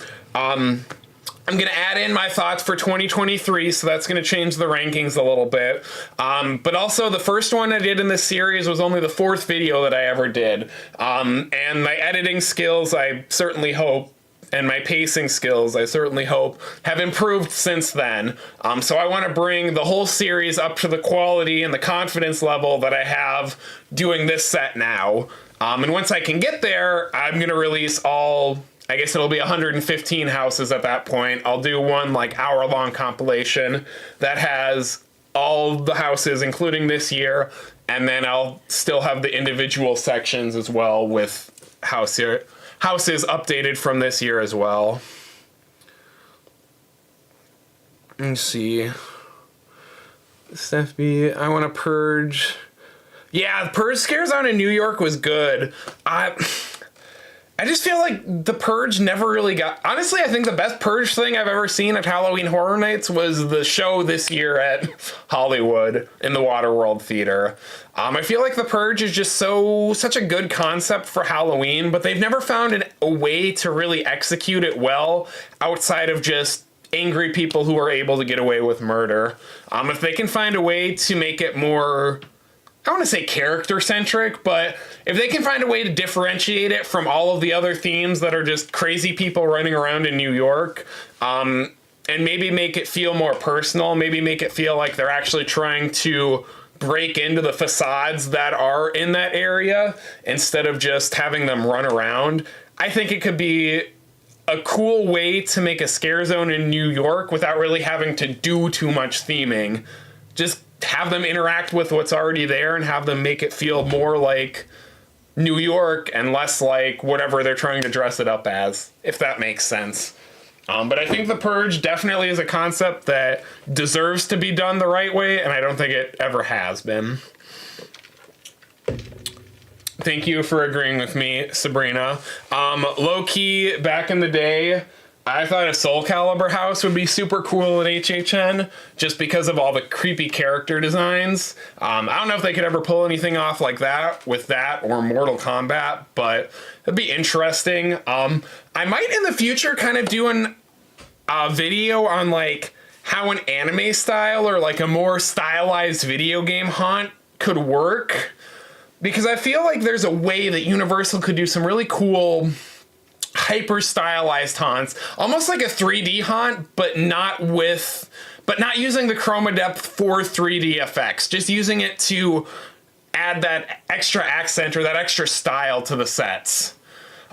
I'm going to add in my thoughts for 2023, so that's going to change the rankings a little bit. But also, the first one I did in this series was only the 4th video that I ever did. And my editing skills, I certainly hope, and my pacing skills, I certainly hope, have improved since then. So I want to bring the whole series up to the quality and the confidence level that I have doing this set now. And once I can get there, I'm going to release I guess it'll be 115 houses at that point. I'll do one like hour-long compilation that has all the houses, including this year, and then I'll still have the individual sections as well with houses updated from this year as well. Let's see. Stephanie, I want to purge. Yeah, Purge Scare Zone in New York was good. I just feel like the Purge never really got... Honestly, I think the best Purge thing I've ever seen at Halloween Horror Nights was the show this year at Hollywood in the Waterworld Theater. I feel like the Purge is just such a good concept for Halloween, but they've never found a way to really execute it well outside of just angry people who are able to get away with murder. If they can find a way to make it more... I want to say character-centric, but if they can find a way to differentiate it from all of the other themes that are just crazy people running around in New York, and maybe make it feel more personal, maybe make it feel like they're actually trying to break into the facades that are in that area instead of just having them run around, I think it could be a cool way to make a scare zone in New York without really having to do too much theming. Just have them interact with what's already there and have them make it feel more like New York and less like whatever they're trying to dress it up as, if that makes sense. But I think the Purge definitely is a concept that deserves to be done the right way, and I don't think it ever has been. Thank you for agreeing with me, Sabrina. Low-key, back in the day, I thought a Soul Calibur house would be super cool at HHN just because of all the creepy character designs. I don't know if they could ever pull anything off like that with that or Mortal Kombat, but it'd be interesting. I might in the future kind of do a video on like how an anime style or like a more stylized video game haunt could work, because I feel like there's a way that Universal could do some really cool hyper stylized haunts, almost like a 3D haunt, but but not using the chroma depth for 3D effects, just using it to add that extra accent or that extra style to the sets.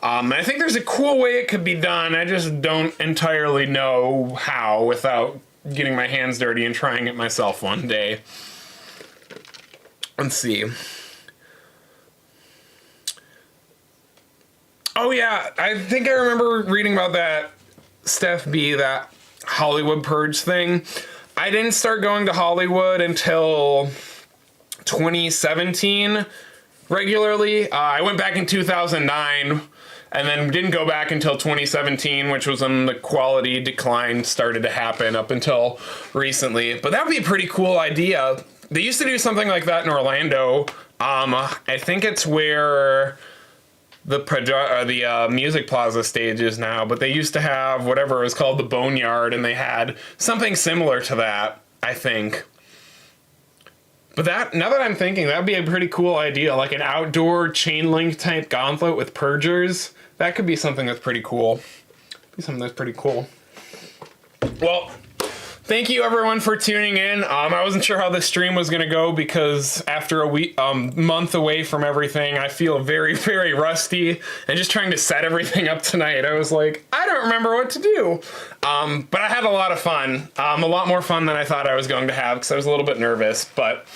And I think there's a cool way it could be done. I just don't entirely know how without getting my hands dirty and trying it myself one day. Let's see. Oh yeah, I think I remember reading about that Steph B, that Hollywood Purge thing. I didn't start going to Hollywood until 2017 regularly. I went back in 2009 and then didn't go back until 2017, which was when the quality decline started to happen up until recently. But that would be a pretty cool idea. They used to do something like that in Orlando. I think it's where the Music Plaza stage is now, but they used to have whatever it was called the Boneyard, and they had something similar to that, I think. But that, now that I'm thinking, that would be a pretty cool idea, like an outdoor chain link type gauntlet with purgers. That could be something that's pretty cool. Well, thank you everyone for tuning in. I wasn't sure how this stream was going to go because after a week, month away from everything, I feel very, very rusty. And just trying to set everything up tonight, I was like, I don't remember what to do. But I had a lot of fun. A lot more fun than I thought I was going to have because I was a little bit nervous. But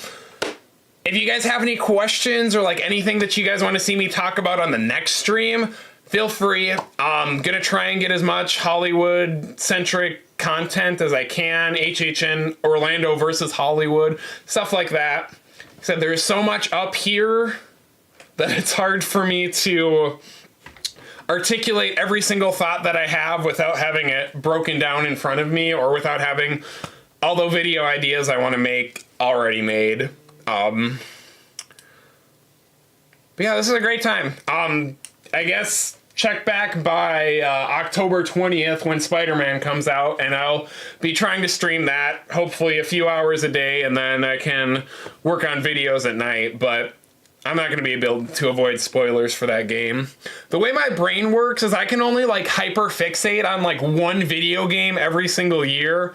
if you guys have any questions or like anything that you guys want to see me talk about on the next stream, feel free. I'm going to try and get as much Hollywood-centric content as I can. HHN Orlando versus Hollywood, stuff like that. Like I said, there's so much up here that it's hard for me to articulate every single thought that I have without having it broken down in front of me or without having all the video ideas I want to make already made. But yeah, this is a great time. I guess check back by October 20th when Spider-Man comes out, and I'll be trying to stream that, hopefully a few hours a day, and then I can work on videos at night, but I'm not going to be able to avoid spoilers for that game. The way my brain works is I can only like hyper fixate on like one video game every single year.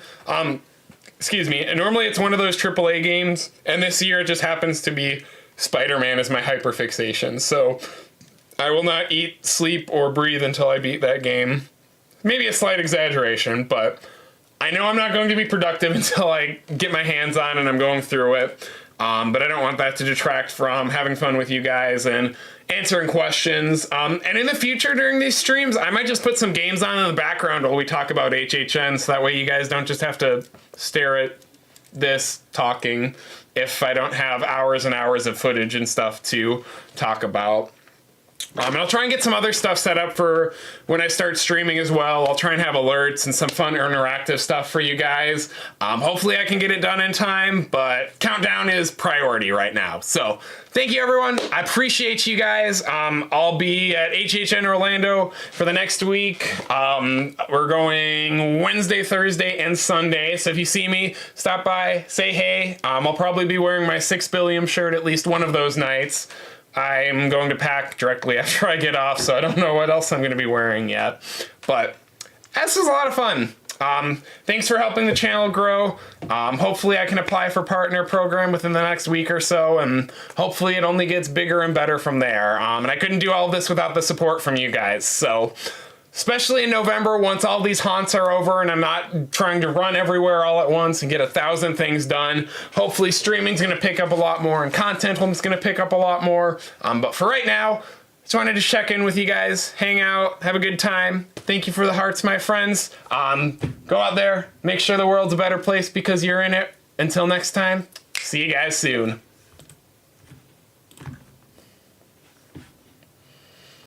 Excuse me, and normally it's one of those AAA games, and this year it just happens to be Spider-Man as my hyper fixation, so I will not eat, sleep, or breathe until I beat that game. Maybe a slight exaggeration, but I know I'm not going to be productive until I get my hands on and I'm going through it. But I don't want that to detract from having fun with you guys and answering questions. And in the future during these streams, I might just put some games on in the background while we talk about HHN, so that way you guys don't just have to stare at this talking if I don't have hours and hours of footage and stuff to talk about. And I'll try and get some other stuff set up for when I start streaming as well. I'll try and have alerts and some fun interactive stuff for you guys. Hopefully I can get it done in time, but Countdown is priority right now. So thank you, everyone. I appreciate you guys. I'll be at HHN Orlando for the next week. We're going Wednesday, Thursday, and Sunday. So if you see me, stop by, say hey. I'll probably be wearing my 6 Billium shirt at least one of those nights. I'm going to pack directly after I get off, so I don't know what else I'm going to be wearing yet. But this was a lot of fun. Thanks for helping the channel grow. Hopefully I can apply for partner program within the next week or so, and hopefully it only gets bigger and better from there. And I couldn't do all of this without the support from you guys, so especially in November, once all these haunts are over and I'm not trying to run everywhere all at once and get 1,000 things done. Hopefully streaming's going to pick up a lot more and content is going to pick up a lot more. But for right now, just wanted to check in with you guys, hang out, have a good time. Thank you for the hearts, my friends. Go out there, make sure the world's a better place because you're in it. Until next time, see you guys soon.